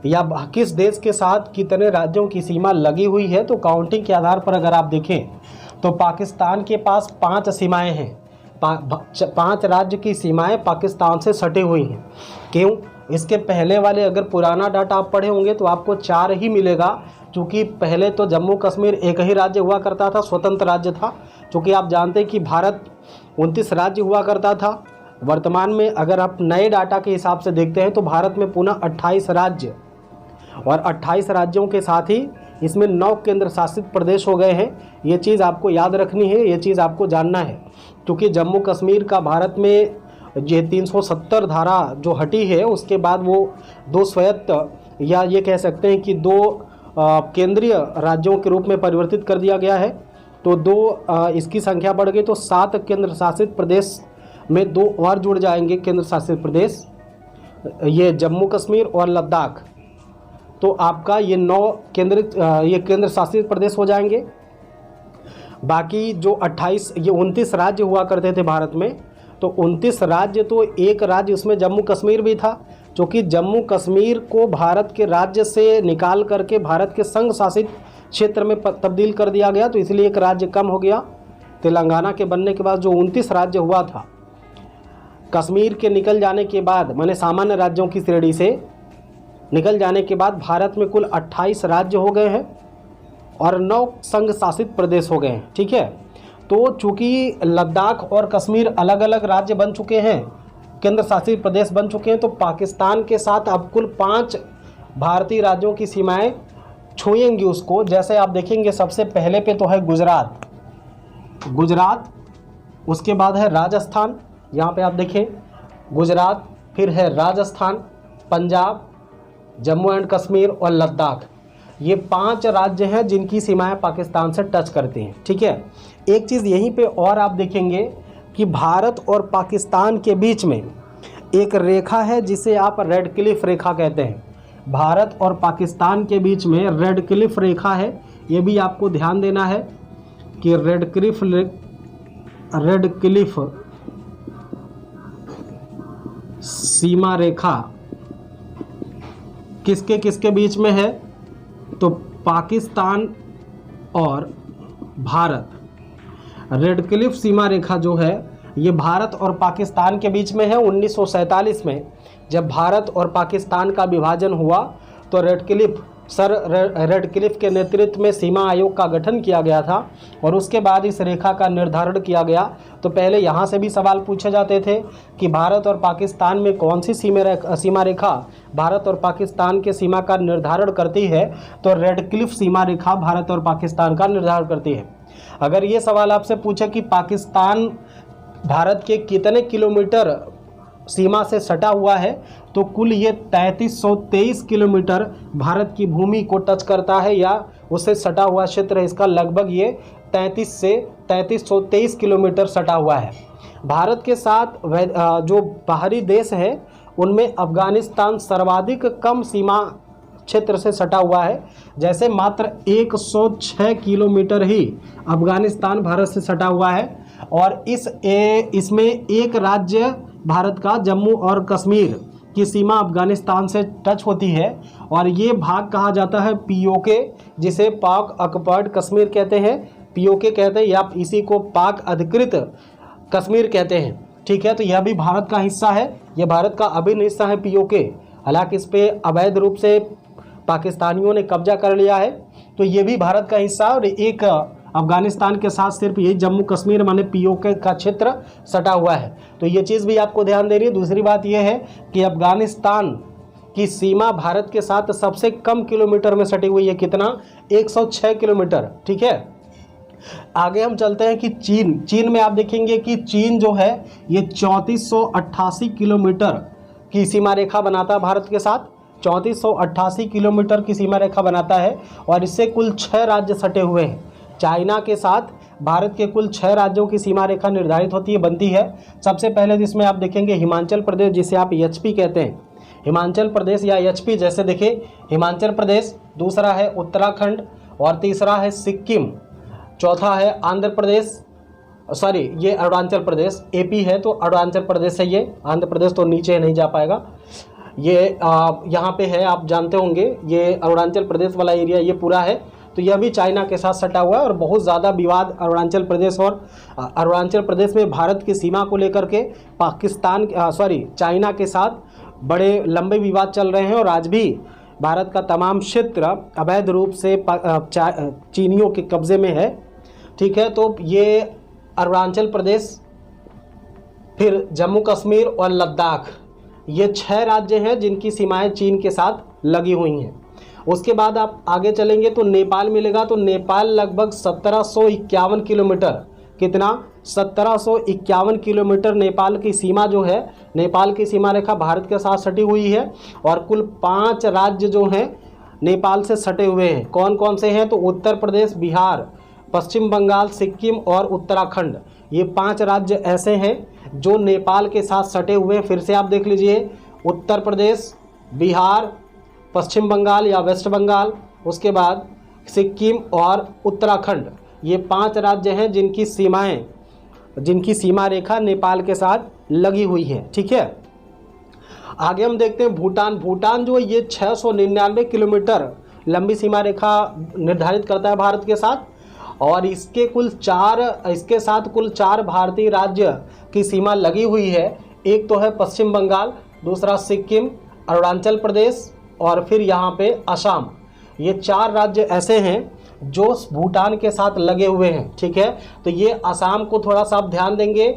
या किस देश के साथ कितने राज्यों की सीमा लगी हुई है। तो काउंटिंग के आधार पर अगर आप देखें तो पाकिस्तान के पास 5 सीमाएं हैं। 5 राज्य की सीमाएं पाकिस्तान से सटी हुई हैं। क्यों? इसके पहले वाले अगर पुराना डाटा आप पढ़े होंगे तो आपको 4 ही मिलेगा, क्योंकि पहले तो जम्मू कश्मीर एक ही राज्य हुआ करता था, स्वतंत्र राज्य था। क्योंकि आप जानते हैं कि भारत 29 राज्य हुआ करता था। वर्तमान में अगर आप नए डाटा के हिसाब से देखते हैं तो भारत में पुनः 28 राज्य और 28 राज्यों के साथ ही इसमें 9 केंद्र शासित प्रदेश हो गए हैं। ये चीज़ आपको याद रखनी है, ये चीज़ आपको जानना है, क्योंकि जम्मू कश्मीर का भारत में ये 370 धारा जो हटी है उसके बाद वो 2 स्वायत्त या ये कह सकते हैं कि 2 केंद्रीय राज्यों के रूप में परिवर्तित कर दिया गया है। तो 2 इसकी संख्या बढ़ गई, तो 7 केंद्र शासित प्रदेश में 2 और जुड़ जाएंगे केंद्र शासित प्रदेश, ये जम्मू कश्मीर और लद्दाख। तो आपका ये 9 केंद्र शासित प्रदेश हो जाएंगे। बाकी जो 29 राज्य हुआ करते थे भारत में, तो 29 राज्य, तो एक राज्य उसमें जम्मू कश्मीर भी था, क्योंकि जम्मू कश्मीर को भारत के राज्य से निकाल करके भारत के संघ शासित क्षेत्र में तब्दील कर दिया गया, तो इसलिए एक राज्य कम हो गया। तेलंगाना के बनने के बाद जो 29 राज्य हुआ था, कश्मीर के निकल जाने के बाद, माने सामान्य राज्यों की श्रेणी से निकल जाने के बाद भारत में कुल 28 राज्य हो गए हैं और 9 संघ शासित प्रदेश हो गए हैं। ठीक है, तो चूंकि लद्दाख और कश्मीर अलग अलग राज्य बन चुके हैं, केंद्र शासित प्रदेश बन चुके हैं, तो पाकिस्तान के साथ अब कुल 5 भारतीय राज्यों की सीमाएं छुएंगी उसको। जैसे आप देखेंगे सबसे पहले पे तो है गुजरात, उसके बाद है राजस्थान, यहाँ पे आप देखें गुजरात, फिर है राजस्थान, पंजाब, जम्मू एंड कश्मीर और लद्दाख। ये 5 राज्य हैं जिनकी सीमाएं पाकिस्तान से टच करती हैं। ठीक है, एक चीज़ यहीं पे और आप देखेंगे कि भारत और पाकिस्तान के बीच में एक रेखा है जिसे आप रेड क्लिफ रेखा कहते हैं। भारत और पाकिस्तान के बीच में रेड क्लिफ रेखा है, ये भी आपको ध्यान देना है कि रेड क्लिफ सीमा रेखा किसके किसके बीच में है? तो पाकिस्तान और भारत। रेड क्लिफ सीमा रेखा जो है ये भारत और पाकिस्तान के बीच में है। 1947 में जब भारत और पाकिस्तान का विभाजन हुआ तो रेड क्लिफ के नेतृत्व में सीमा आयोग का गठन किया गया था और उसके बाद इस रेखा का निर्धारण किया गया। तो पहले यहाँ से भी सवाल पूछे जाते थे कि भारत और पाकिस्तान में कौन सी सीमा रेखा भारत और पाकिस्तान के सीमा का निर्धारण करती है? तो रेड क्लिफ सीमा रेखा भारत और पाकिस्तान का निर्धारण करती है। अगर ये सवाल आपसे पूछे कि पाकिस्तान भारत के कितने किलोमीटर सीमा से सटा हुआ है, तो कुल ये 3323 किलोमीटर भारत की भूमि को टच करता है या उससे सटा हुआ क्षेत्र है। इसका लगभग ये 3323 किलोमीटर सटा हुआ है। भारत के साथ जो बाहरी देश है उनमें अफगानिस्तान सर्वाधिक कम सीमा क्षेत्र से सटा हुआ है। जैसे मात्र 106 किलोमीटर ही अफगानिस्तान भारत से सटा हुआ है और इसमें एक राज्य भारत का जम्मू और कश्मीर की सीमा अफगानिस्तान से टच होती है और ये भाग कहा जाता है पीओके, जिसे पाक ऑक्युपाइड कश्मीर कहते हैं, पीओके कहते हैं, या इसी को पाक अधिकृत कश्मीर कहते हैं। ठीक है, तो यह भी भारत का हिस्सा है, यह भारत का अभिन्न हिस्सा है पीओके। हालांकि इस पे अवैध रूप से पाकिस्तानियों ने कब्जा कर लिया है, तो ये भी भारत का हिस्सा और एक अफगानिस्तान के साथ सिर्फ यही जम्मू कश्मीर माने पीओके का क्षेत्र सटा हुआ है। तो ये चीज़ भी आपको ध्यान देनी है। दूसरी बात यह है कि अफगानिस्तान की सीमा भारत के साथ सबसे कम किलोमीटर में सटी हुई है, कितना, 106 किलोमीटर। ठीक है, आगे हम चलते हैं कि चीन में आप देखेंगे कि चीन जो है ये 3488 किलोमीटर की सीमा रेखा बनाता है भारत के साथ, 3488 किलोमीटर की सीमा रेखा बनाता है और इससे कुल 6 राज्य सटे हुए हैं। चाइना के साथ भारत के कुल 6 राज्यों की सीमा रेखा निर्धारित होती है, बनती है। सबसे पहले जिसमें आप देखेंगे हिमाचल प्रदेश, जिसे आप एचपी कहते हैं, हिमाचल प्रदेश या एचपी, जैसे देखिए हिमाचल प्रदेश, दूसरा है उत्तराखंड और तीसरा है सिक्किम, चौथा है आंध्र प्रदेश, सॉरी ये अरुणाचल प्रदेश, एपी है तो अरुणाचल प्रदेश है ये, आंध्र प्रदेश तो नीचे नहीं जा पाएगा। ये यहाँ पे है, आप जानते होंगे, ये अरुणाचल प्रदेश वाला एरिया ये पूरा है। तो यह भी चाइना के साथ सटा हुआ है और बहुत ज़्यादा विवाद अरुणाचल प्रदेश और अरुणाचल प्रदेश में भारत की सीमा को लेकर के चाइना के साथ बड़े लंबे विवाद चल रहे हैं और आज भी भारत का तमाम क्षेत्र अवैध रूप से चीनियों के कब्जे में है। ठीक है, तो ये अरुणाचल प्रदेश, फिर जम्मू कश्मीर और लद्दाख, ये 6 राज्य हैं जिनकी सीमाएं चीन के साथ लगी हुई हैं। उसके बाद आप आगे चलेंगे तो नेपाल मिलेगा, तो नेपाल लगभग 1751 किलोमीटर, कितना, 1751 किलोमीटर नेपाल की सीमा जो है, नेपाल की सीमा रेखा भारत के साथ सटी हुई है और कुल 5 राज्य जो हैं नेपाल से सटे हुए हैं। कौन कौन से हैं, तो उत्तर प्रदेश, बिहार, पश्चिम बंगाल, सिक्किम और उत्तराखंड, ये 5 राज्य ऐसे हैं जो नेपाल के साथ सटे हुए हैं। फिर से आप देख लीजिए, उत्तर प्रदेश, बिहार, पश्चिम बंगाल या वेस्ट बंगाल, उसके बाद सिक्किम और उत्तराखंड, ये 5 राज्य हैं जिनकी सीमा रेखा नेपाल के साथ लगी हुई है। ठीक है, आगे हम देखते हैं भूटान। भूटान जो है ये 699 किलोमीटर लंबी सीमा रेखा निर्धारित करता है भारत के साथ और इसके साथ कुल 4 भारतीय राज्य की सीमा लगी हुई है। एक तो है पश्चिम बंगाल, दूसरा सिक्किम, अरुणाचल प्रदेश और फिर यहाँ पे असम। ये 4 राज्य ऐसे हैं जो भूटान के साथ लगे हुए हैं। ठीक है, तो ये असम को थोड़ा सा आप ध्यान देंगे,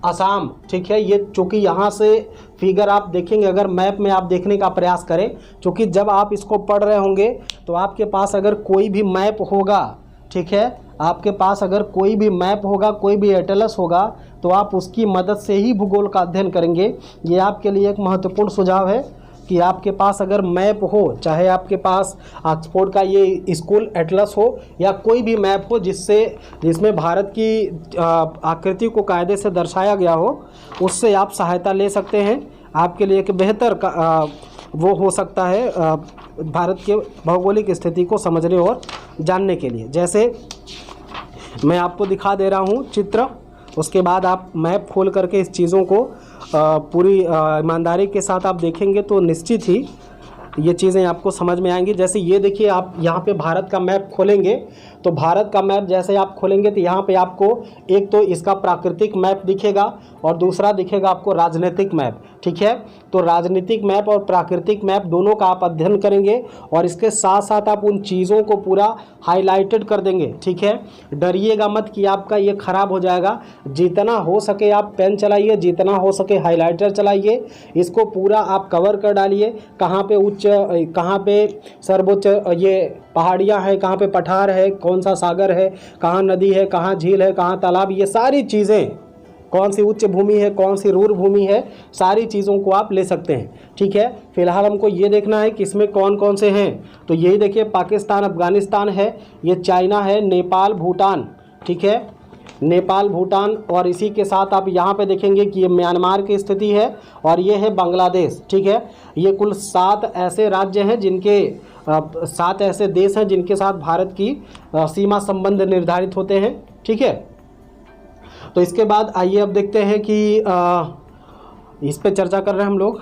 असम। ठीक है, ये चूँकि यहाँ से फिगर आप देखेंगे, अगर मैप में आप देखने का प्रयास करें, चूँकि जब आप इसको पढ़ रहे होंगे तो आपके पास अगर कोई भी मैप होगा, ठीक है, आपके पास अगर कोई भी मैप होगा, कोई भी एटलस होगा, तो आप उसकी मदद से ही भूगोल का अध्ययन करेंगे। ये आपके लिए एक महत्वपूर्ण सुझाव है कि आपके पास अगर मैप हो, चाहे आपके पास ऑक्सफोर्ड का ये स्कूल एटलस हो या कोई भी मैप हो जिसमें भारत की आकृति को कायदे से दर्शाया गया हो, उससे आप सहायता ले सकते हैं। आपके लिए एक बेहतर वो हो सकता है भारत के भौगोलिक स्थिति को समझने और जानने के लिए। जैसे मैं आपको दिखा दे रहा हूँ चित्र, उसके बाद आप मैप खोल करके इस चीज़ों को पूरी ईमानदारी के साथ आप देखेंगे तो निश्चित ही ये चीज़ें आपको समझ में आएंगी। जैसे ये देखिए, आप यहाँ पे भारत का मैप खोलेंगे तो भारत का मैप जैसे आप खोलेंगे तो यहाँ पे आपको एक तो इसका प्राकृतिक मैप दिखेगा और दूसरा दिखेगा आपको राजनीतिक मैप। ठीक है, तो राजनीतिक मैप और प्राकृतिक मैप दोनों का आप अध्ययन करेंगे और इसके साथ साथ आप उन चीज़ों को पूरा हाईलाइटेड कर देंगे। ठीक है, डरिएगा मत कि आपका ये ख़राब हो जाएगा। जितना हो सके आप पेन चलाइए, जितना हो सके हाईलाइटर चलाइए, इसको पूरा आप कवर कर डालिए। कहाँ पे उच्च, कहाँ पे सर्वोच्च ये पहाड़ियाँ हैं, कहाँ पे पठार है, कौन सा सागर है, कहाँ नदी है, कहाँ झील है, कहाँ तालाब, ये सारी चीज़ें, कौन सी उच्च भूमि है, कौन सी रूर भूमि है, सारी चीज़ों को आप ले सकते हैं। ठीक है, फिलहाल हमको ये देखना है कि इसमें कौन कौन से हैं। तो यही देखिए, पाकिस्तान, अफगानिस्तान है, ये चाइना है, नेपाल, भूटान। ठीक है, नेपाल, भूटान, और इसी के साथ आप यहाँ पे देखेंगे कि ये म्यांमार की स्थिति है और ये है बांग्लादेश। ठीक है, ये कुल 7 ऐसे राज्य हैं 7 ऐसे देश हैं जिनके साथ भारत की सीमा संबंध निर्धारित होते हैं। ठीक है, तो इसके बाद आइए अब देखते हैं कि इस पे चर्चा कर रहे हैं हम लोग।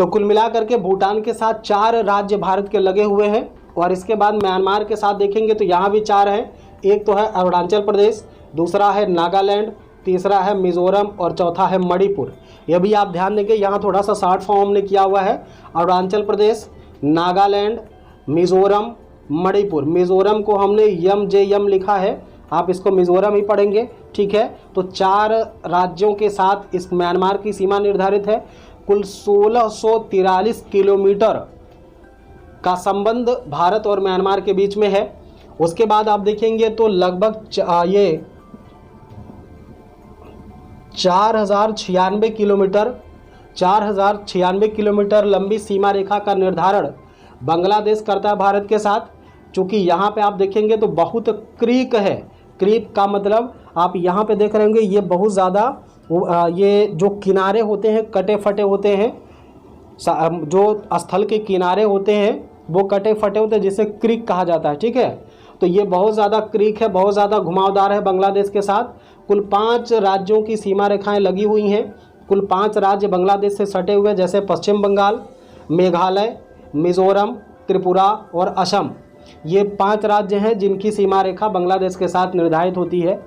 तो कुल मिलाकर के भूटान के साथ 4 राज्य भारत के लगे हुए हैं। और इसके बाद म्यांमार के साथ देखेंगे तो यहाँ भी 4 हैं। एक तो है अरुणाचल प्रदेश, दूसरा है नागालैंड, तीसरा है मिजोरम और चौथा है मणिपुर। यह भी आप ध्यान देंगे, यहाँ थोड़ा सा शॉर्ट फॉर्म हमने किया हुआ है। अरुणाचल प्रदेश, नागालैंड, मिजोरम, मणिपुर। मिजोरम को हमने यम लिखा है, आप इसको मिजोरम ही पढ़ेंगे, ठीक है। तो 4 राज्यों के साथ इस म्यांमार की सीमा निर्धारित है। कुल 1643 किलोमीटर का संबंध भारत और म्यांमार के बीच में है। उसके बाद आप देखेंगे तो लगभग ये 4096 किलोमीटर लंबी सीमा रेखा का निर्धारण बांग्लादेश करता है भारत के साथ। चूँकि यहाँ पे आप देखेंगे तो बहुत क्रीक है। क्रीक का मतलब आप यहाँ पे देख रहे होंगे, ये बहुत ज़्यादा ये जो किनारे होते हैं कटे फटे होते हैं, जो स्थल के किनारे होते हैं वो कटे फटे होते हैं, जिसे क्रीक कहा जाता है, ठीक है। तो ये बहुत ज़्यादा क्रीक है, बहुत ज़्यादा घुमावदार है बांग्लादेश के साथ। कुल 5 राज्यों की सीमा रेखाएं लगी हुई हैं। कुल 5 राज्य बांग्लादेश से सटे हुए, जैसे पश्चिम बंगाल, मेघालय, मिजोरम, त्रिपुरा और असम। ये 5 राज्य हैं जिनकी सीमा रेखा बांग्लादेश के साथ निर्धारित होती है।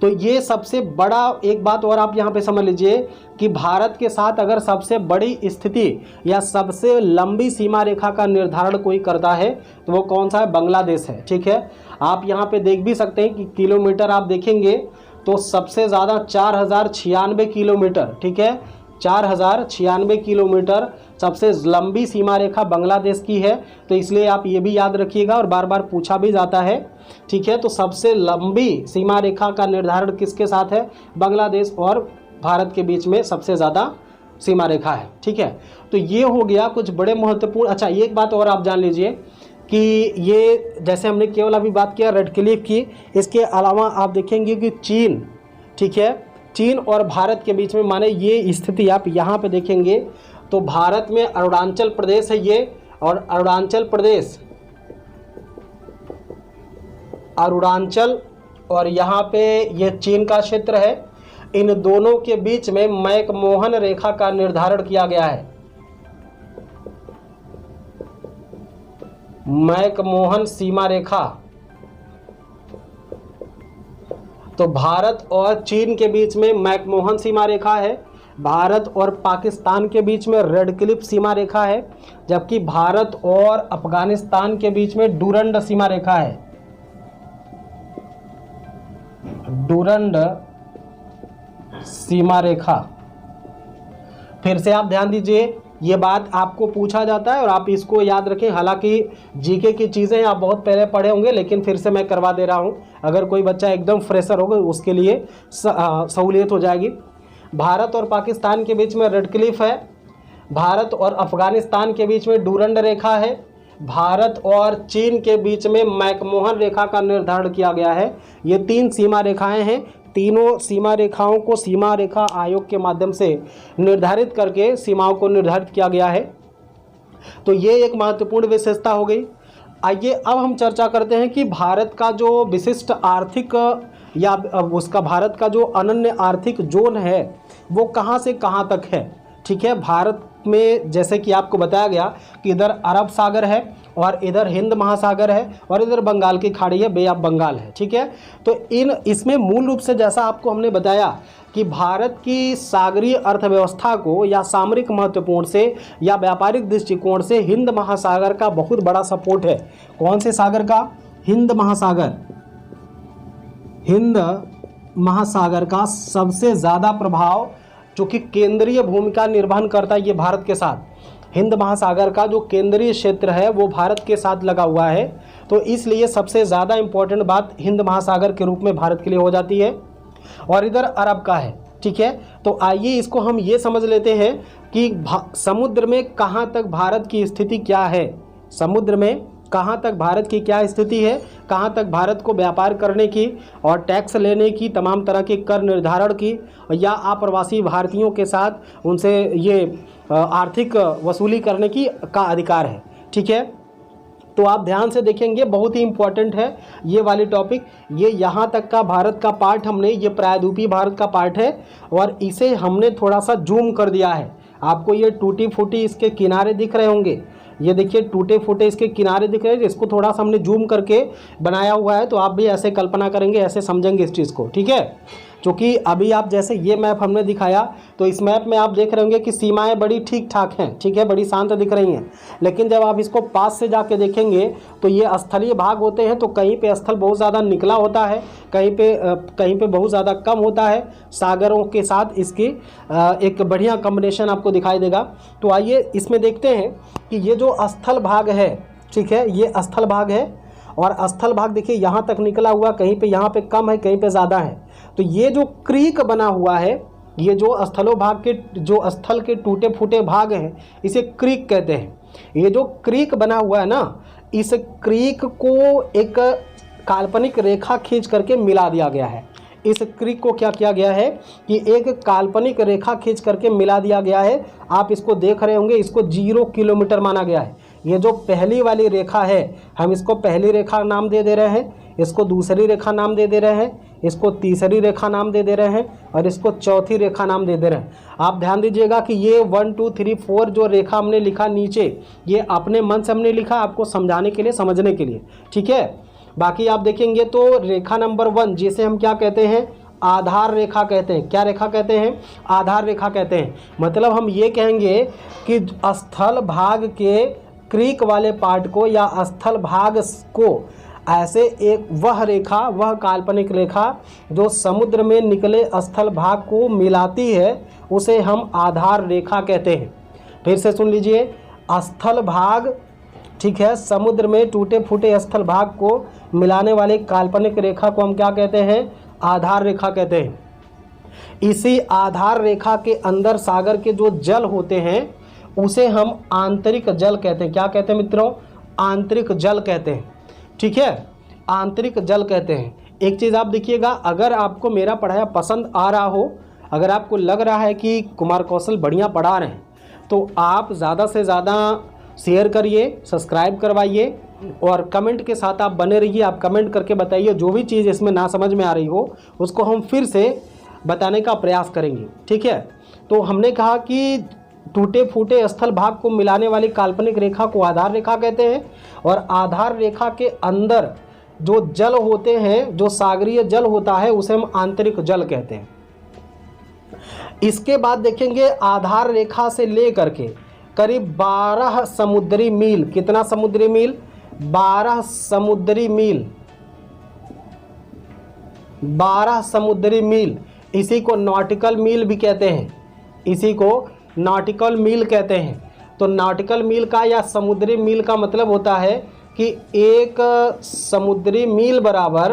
तो ये सबसे बड़ा, एक बात और आप यहाँ पे समझ लीजिए कि भारत के साथ अगर सबसे बड़ी स्थिति या सबसे लंबी सीमा रेखा का निर्धारण कोई करता है तो वो कौन सा है? बांग्लादेश है, ठीक है। आप यहाँ पे देख भी सकते हैं कि किलोमीटर आप देखेंगे तो सबसे ज़्यादा 4096 किलोमीटर, ठीक है। 4096 किलोमीटर सबसे लंबी सीमा रेखा बांग्लादेश की है। तो इसलिए आप ये भी याद रखिएगा, और बार बार पूछा भी जाता है, ठीक है। तो सबसे लंबी सीमा रेखा का निर्धारण किसके साथ है? बांग्लादेश और भारत के बीच में सबसे ज़्यादा सीमा रेखा है, ठीक है। तो ये हो गया कुछ बड़े महत्वपूर्ण। अच्छा, एक बात और आप जान लीजिए कि ये जैसे हमने केवल अभी बात किया रेड क्लिफ की, इसके अलावा आप देखेंगे कि चीन, ठीक है, चीन और भारत के बीच में, माने ये स्थिति आप यहाँ पे देखेंगे तो भारत में अरुणाचल प्रदेश है ये, और अरुणाचल और यहाँ पे ये चीन का क्षेत्र है। इन दोनों के बीच में मैकमोहन रेखा का निर्धारण किया गया है। मैकमोहन सीमा रेखा। तो भारत और चीन के बीच में मैकमोहन सीमा रेखा है। भारत और पाकिस्तान के बीच में रेड क्लिफ सीमा रेखा है, जबकि भारत और अफगानिस्तान के बीच में डूरंड सीमा रेखा है। डूरंड सीमा रेखा। फिर से आप ध्यान दीजिए, ये बात आपको पूछा जाता है और आप इसको याद रखें। हालांकि जीके की चीज़ें आप बहुत पहले पढ़े होंगे, लेकिन फिर से मैं करवा दे रहा हूँ। अगर कोई बच्चा एकदम फ्रेशर होगा उसके लिए सहूलियत हो जाएगी। भारत और पाकिस्तान के बीच में रेड क्लिफ है। भारत और अफगानिस्तान के बीच में डूरंड रेखा है। भारत और चीन के बीच में मैकमोहन रेखा का निर्धारण किया गया है। ये 3 सीमा रेखाएं हैं। तीनों सीमा रेखाओं को सीमा रेखा आयोग के माध्यम से निर्धारित करके सीमाओं को निर्धारित किया गया है। तो ये एक महत्वपूर्ण विशेषता हो गई। आइए अब हम चर्चा करते हैं कि भारत का जो विशिष्ट आर्थिक या उसका भारत का जो अनन्य आर्थिक जोन है वो कहाँ से कहाँ तक है, ठीक है। भारत में जैसे कि आपको बताया गया कि इधर अरब सागर है और इधर हिंद महासागर है और इधर बंगाल की खाड़ी है, बे ऑफ बंगाल है, ठीक है। तो इसमें मूल रूप से जैसा आपको हमने बताया कि भारत की सागरीय अर्थव्यवस्था को या सामरिक महत्वपूर्ण से या व्यापारिक दृष्टिकोण से हिंद महासागर का बहुत बड़ा सपोर्ट है। कौन से सागर का? हिंद महासागर। हिंद महासागर का सबसे ज़्यादा प्रभाव, चूँकि केंद्रीय भूमिका निर्वहन करता है ये भारत के साथ। हिंद महासागर का जो केंद्रीय क्षेत्र है वो भारत के साथ लगा हुआ है, तो इसलिए सबसे ज़्यादा इम्पोर्टेंट बात हिंद महासागर के रूप में भारत के लिए हो जाती है। और इधर अरब का है, ठीक है। तो आइए इसको हम ये समझ लेते हैं कि समुद्र में कहाँ तक भारत की स्थिति क्या है। समुद्र में कहाँ तक भारत की क्या स्थिति है, कहाँ तक भारत को व्यापार करने की और टैक्स लेने की, तमाम तरह के कर निर्धारण की या अप्रवासी भारतीयों के साथ उनसे ये आर्थिक वसूली करने की का अधिकार है, ठीक है। तो आप ध्यान से देखेंगे, बहुत ही इम्पोर्टेंट है ये वाली टॉपिक। ये यहाँ तक का भारत का पार्ट हमने, ये प्रायद्वीपीय भारत का पार्ट है और इसे हमने थोड़ा सा जूम कर दिया है। आपको ये टूटी फूटी इसके किनारे दिख रहे होंगे, ये देखिए टूटे फूटे इसके किनारे दिख रहे हैं, इसको थोड़ा सा हमने जूम करके बनाया हुआ है, तो आप भी ऐसे कल्पना करेंगे, ऐसे समझेंगे इस चीज़ को, ठीक है। क्योंकि अभी आप जैसे ये मैप हमने दिखाया तो इस मैप में आप देख रहे होंगे कि सीमाएं बड़ी ठीक ठाक हैं, ठीक है, बड़ी शांत दिख रही हैं। लेकिन जब आप इसको पास से जाके देखेंगे तो ये स्थलीय भाग होते हैं, तो कहीं पे स्थल बहुत ज़्यादा निकला होता है, कहीं पे बहुत ज़्यादा कम होता है। सागरों के साथ इसकी एक बढ़िया कॉम्बिनेशन आपको दिखाई देगा। तो आइए इसमें देखते हैं कि ये जो स्थल भाग है, ठीक है, ये स्थल भाग है, और स्थल भाग देखिए यहाँ तक निकला हुआ, कहीं पे यहाँ पे कम है, कहीं पे ज़्यादा है। तो ये जो क्रीक बना हुआ है, ये जो स्थलों भाग के जो स्थल के टूटे फूटे भाग हैं, इसे क्रीक कहते हैं। ये जो क्रीक बना हुआ है ना, इस क्रीक को एक काल्पनिक रेखा खींच करके मिला दिया गया है। इस क्रीक को क्या किया गया है कि एक काल्पनिक रेखा खींच करके मिला दिया गया है। आप इसको देख रहे होंगे, इसको 0 किलोमीटर माना गया है। ये जो पहली वाली रेखा है, हम इसको पहली रेखा नाम दे रहे हैं, इसको दूसरी रेखा नाम दे रहे हैं, इसको तीसरी रेखा नाम दे रहे हैं, और इसको चौथी रेखा नाम दे रहे हैं। आप ध्यान दीजिएगा कि ये 1 2 3 4 जो रेखा हमने लिखा नीचे, ये अपने मन से हमने लिखा, आपको समझाने के लिए, समझने के लिए, ठीक है। बाकी आप देखेंगे तो रेखा नंबर 1 जिसे हम क्या कहते हैं, आधार रेखा कहते हैं। क्या रेखा कहते हैं? आधार रेखा कहते हैं। मतलब हम ये कहेंगे कि स्थल भाग के क्रीक वाले पार्ट को या स्थल भाग को ऐसे एक वह रेखा, वह काल्पनिक रेखा जो समुद्र में निकले स्थल भाग को मिलाती है, उसे हम आधार रेखा कहते हैं। फिर से सुन लीजिए, स्थल भाग, ठीक है, समुद्र में टूटे फूटे स्थल भाग को मिलाने वाली काल्पनिक रेखा को हम क्या कहते हैं? आधार रेखा कहते हैं। इसी आधार रेखा के अंदर सागर के जो जल होते हैं उसे हम आंतरिक जल कहते हैं। क्या कहते हैं मित्रों? आंतरिक जल कहते हैं, ठीक है, आंतरिक जल कहते हैं। एक चीज़ आप देखिएगा, अगर आपको मेरा पढ़ाया पसंद आ रहा हो, अगर आपको लग रहा है कि कुमार कौशल बढ़िया पढ़ा रहे हैं, तो आप ज़्यादा से ज़्यादा शेयर करिए, सब्सक्राइब करवाइए, और कमेंट के साथ आप बने रहिए। आप कमेंट करके बताइए, जो भी चीज़ इसमें ना समझ में आ रही हो उसको हम फिर से बताने का प्रयास करेंगे, ठीक है। तो हमने कहा कि टूटे फूटे स्थल भाग को मिलाने वाली काल्पनिक रेखा को आधार रेखा कहते हैं, और आधार रेखा के अंदर जो जल होते हैं, जो सागरीय जल होता है, उसे हम आंतरिक जल कहते हैं। इसके बाद देखेंगे आधार रेखा से लेकर के करीब 12 समुद्री मील, कितना समुद्री मील? 12 समुद्री मील, 12 समुद्री मील, इसी को नॉटिकल मील भी कहते हैं, इसी को नॉटिकल मील कहते हैं। तो नॉटिकल मील का या समुद्री मील का मतलब होता है कि एक समुद्री मील बराबर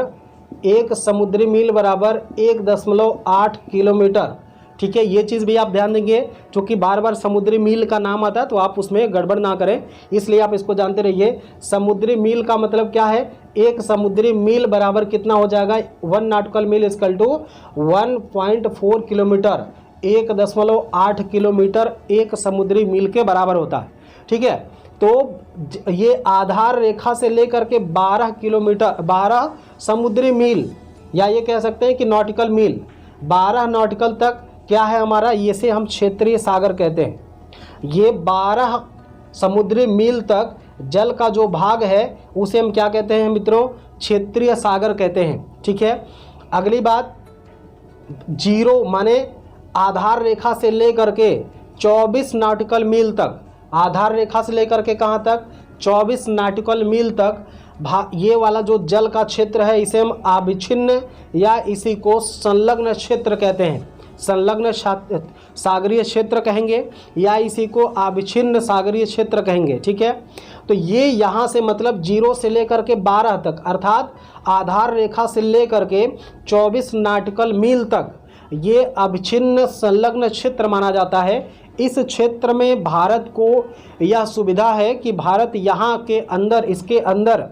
1.8 किलोमीटर, ठीक है। ये चीज़ भी आप ध्यान देंगे, क्योंकि बार बार समुद्री मील का नाम आता है तो आप उसमें गड़बड़ ना करें, इसलिए आप इसको जानते रहिए। समुद्री मील का मतलब क्या है? एक समुद्री मील बराबर कितना हो जाएगा? 1 नॉटिकल मील इक्वल टू 1.4 किलोमीटर, 1.8 किलोमीटर एक समुद्री मील के बराबर होता है, ठीक है। तो ये आधार रेखा से लेकर के 12 किलोमीटर, 12 समुद्री मील, या ये कह सकते हैं कि नॉटिकल मील, 12 नॉटिकल तक क्या है हमारा? ये से हम क्षेत्रीय सागर कहते हैं। ये 12 समुद्री मील तक जल का जो भाग है उसे हम क्या कहते हैं मित्रों? क्षेत्रीय सागर कहते हैं, ठीक है। अगली बात, 0 माने आधार रेखा से लेकर के 24 नॉटिकल मील तक, आधार रेखा से लेकर के कहाँ तक? 24 नॉटिकल मील तक ये वाला जो जल का क्षेत्र है इसे हम अविच्छिन्न या इसी को संलग्न क्षेत्र कहते हैं। संलग्न सागरीय क्षेत्र कहेंगे या इसी को अविच्छिन्न सागरीय क्षेत्र कहेंगे, ठीक है। तो ये यहाँ से मतलब 0 से लेकर के 12 तक, अर्थात आधार रेखा से लेकर के 24 नॉटिकल मील तक ये अविच्छिन्न संलग्न क्षेत्र माना जाता है। इस क्षेत्र में भारत को यह सुविधा है कि भारत यहाँ के अंदर, इसके अंदर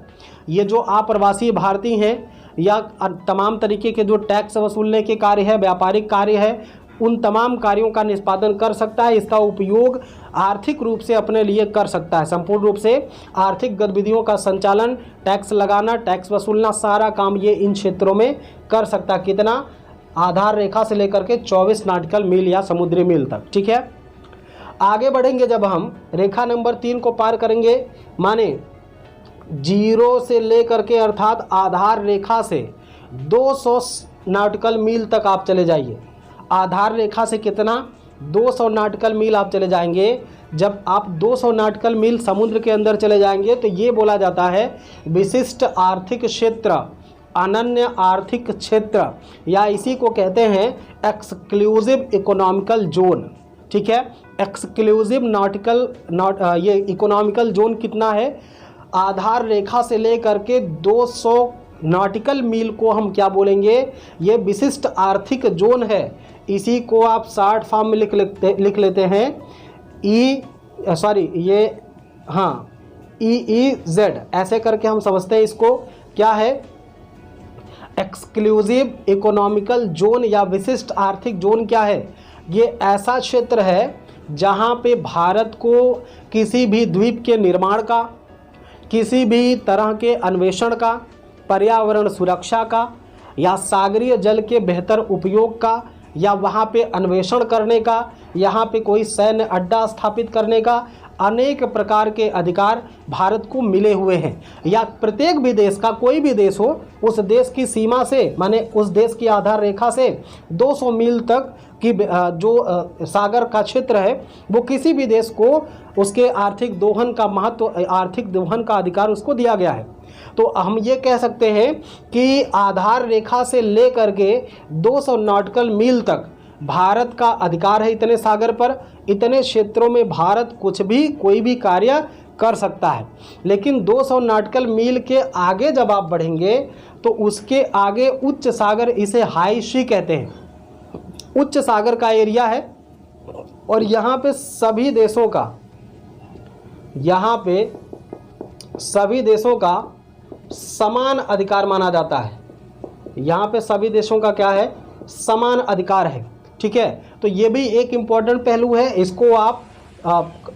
ये जो अप्रवासी भारतीय हैं या तमाम तरीके के जो टैक्स वसूलने के कार्य है, व्यापारिक कार्य है, उन तमाम कार्यों का निष्पादन कर सकता है। इसका उपयोग आर्थिक रूप से अपने लिए कर सकता है। संपूर्ण रूप से आर्थिक गतिविधियों का संचालन, टैक्स लगाना, टैक्स वसूलना, सारा काम ये इन क्षेत्रों में कर सकता है। कितना? आधार रेखा से लेकर के 24 नॉटिकल मील या समुद्री मील तक, ठीक है। आगे बढ़ेंगे जब हम रेखा नंबर 3 को पार करेंगे, माने 0 से लेकर के अर्थात आधार रेखा से 200 नॉटिकल मील तक आप चले जाइए। आधार रेखा से कितना? 200 नॉटिकल मील आप चले जाएंगे। जब आप 200 नॉटिकल मील समुद्र के अंदर चले जाएंगे तो ये बोला जाता है विशिष्ट आर्थिक क्षेत्र, अनन्य आर्थिक क्षेत्र, या इसी को कहते हैं एक्सक्लूसिव इकोनॉमिकल जोन। ठीक है, एक्सक्लूसिव ये इकोनॉमिकल जोन कितना है? आधार रेखा से लेकर के 200 नॉटिकल मील को हम क्या बोलेंगे? ये विशिष्ट आर्थिक जोन है। इसी को आप शॉर्ट फॉर्म में लिख लेते हैं EEZ, ऐसे करके हम समझते हैं इसको। क्या है? एक्सक्लूसिव इकोनॉमिकल जोन या विशिष्ट आर्थिक जोन क्या है? ये ऐसा क्षेत्र है जहाँ पे भारत को किसी भी द्वीप के निर्माण का, किसी भी तरह के अन्वेषण का, पर्यावरण सुरक्षा का, या सागरीय जल के बेहतर उपयोग का, या वहाँ पे अन्वेषण करने का, यहाँ पे कोई सैन्य अड्डा स्थापित करने का, अनेक प्रकार के अधिकार भारत को मिले हुए हैं। या प्रत्येक भी देश का, कोई भी देश हो, उस देश की सीमा से, माने उस देश की आधार रेखा से 200 मील तक की जो सागर का क्षेत्र है, वो किसी भी देश को उसके आर्थिक दोहन का महत्व, आर्थिक दोहन का अधिकार उसको दिया गया है। तो हम ये कह सकते हैं कि आधार रेखा से लेकर के 200 नॉटिकल मील तक भारत का अधिकार है इतने सागर पर। इतने क्षेत्रों में भारत कुछ भी, कोई भी कार्य कर सकता है। लेकिन 200 नॉटिकल मील के आगे जब आप बढ़ेंगे तो उसके आगे उच्च सागर, इसे हाई सी कहते हैं, उच्च सागर का एरिया है। और यहाँ पे सभी देशों का समान अधिकार माना जाता है। यहाँ पे सभी देशों का क्या है? समान अधिकार है। ठीक है, तो ये भी एक इम्पॉर्टेंट पहलू है। इसको आप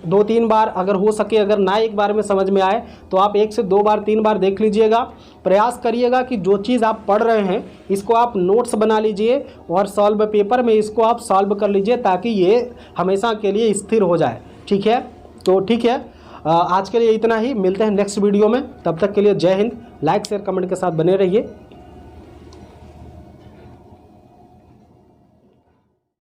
2-3 बार अगर हो सके, अगर ना एक बार में समझ में आए तो आप 1 से 2 बार 3 बार देख लीजिएगा। प्रयास करिएगा कि जो चीज़ आप पढ़ रहे हैं इसको आप नोट्स बना लीजिए और सॉल्व पेपर में इसको आप सॉल्व कर लीजिए, ताकि ये हमेशा के लिए स्थिर हो जाए। ठीक है, तो ठीक है, आज के लिए इतना ही। मिलते हैं नेक्स्ट वीडियो में। तब तक के लिए जय हिंद। लाइक शेयर कमेंट के साथ बने रहिए।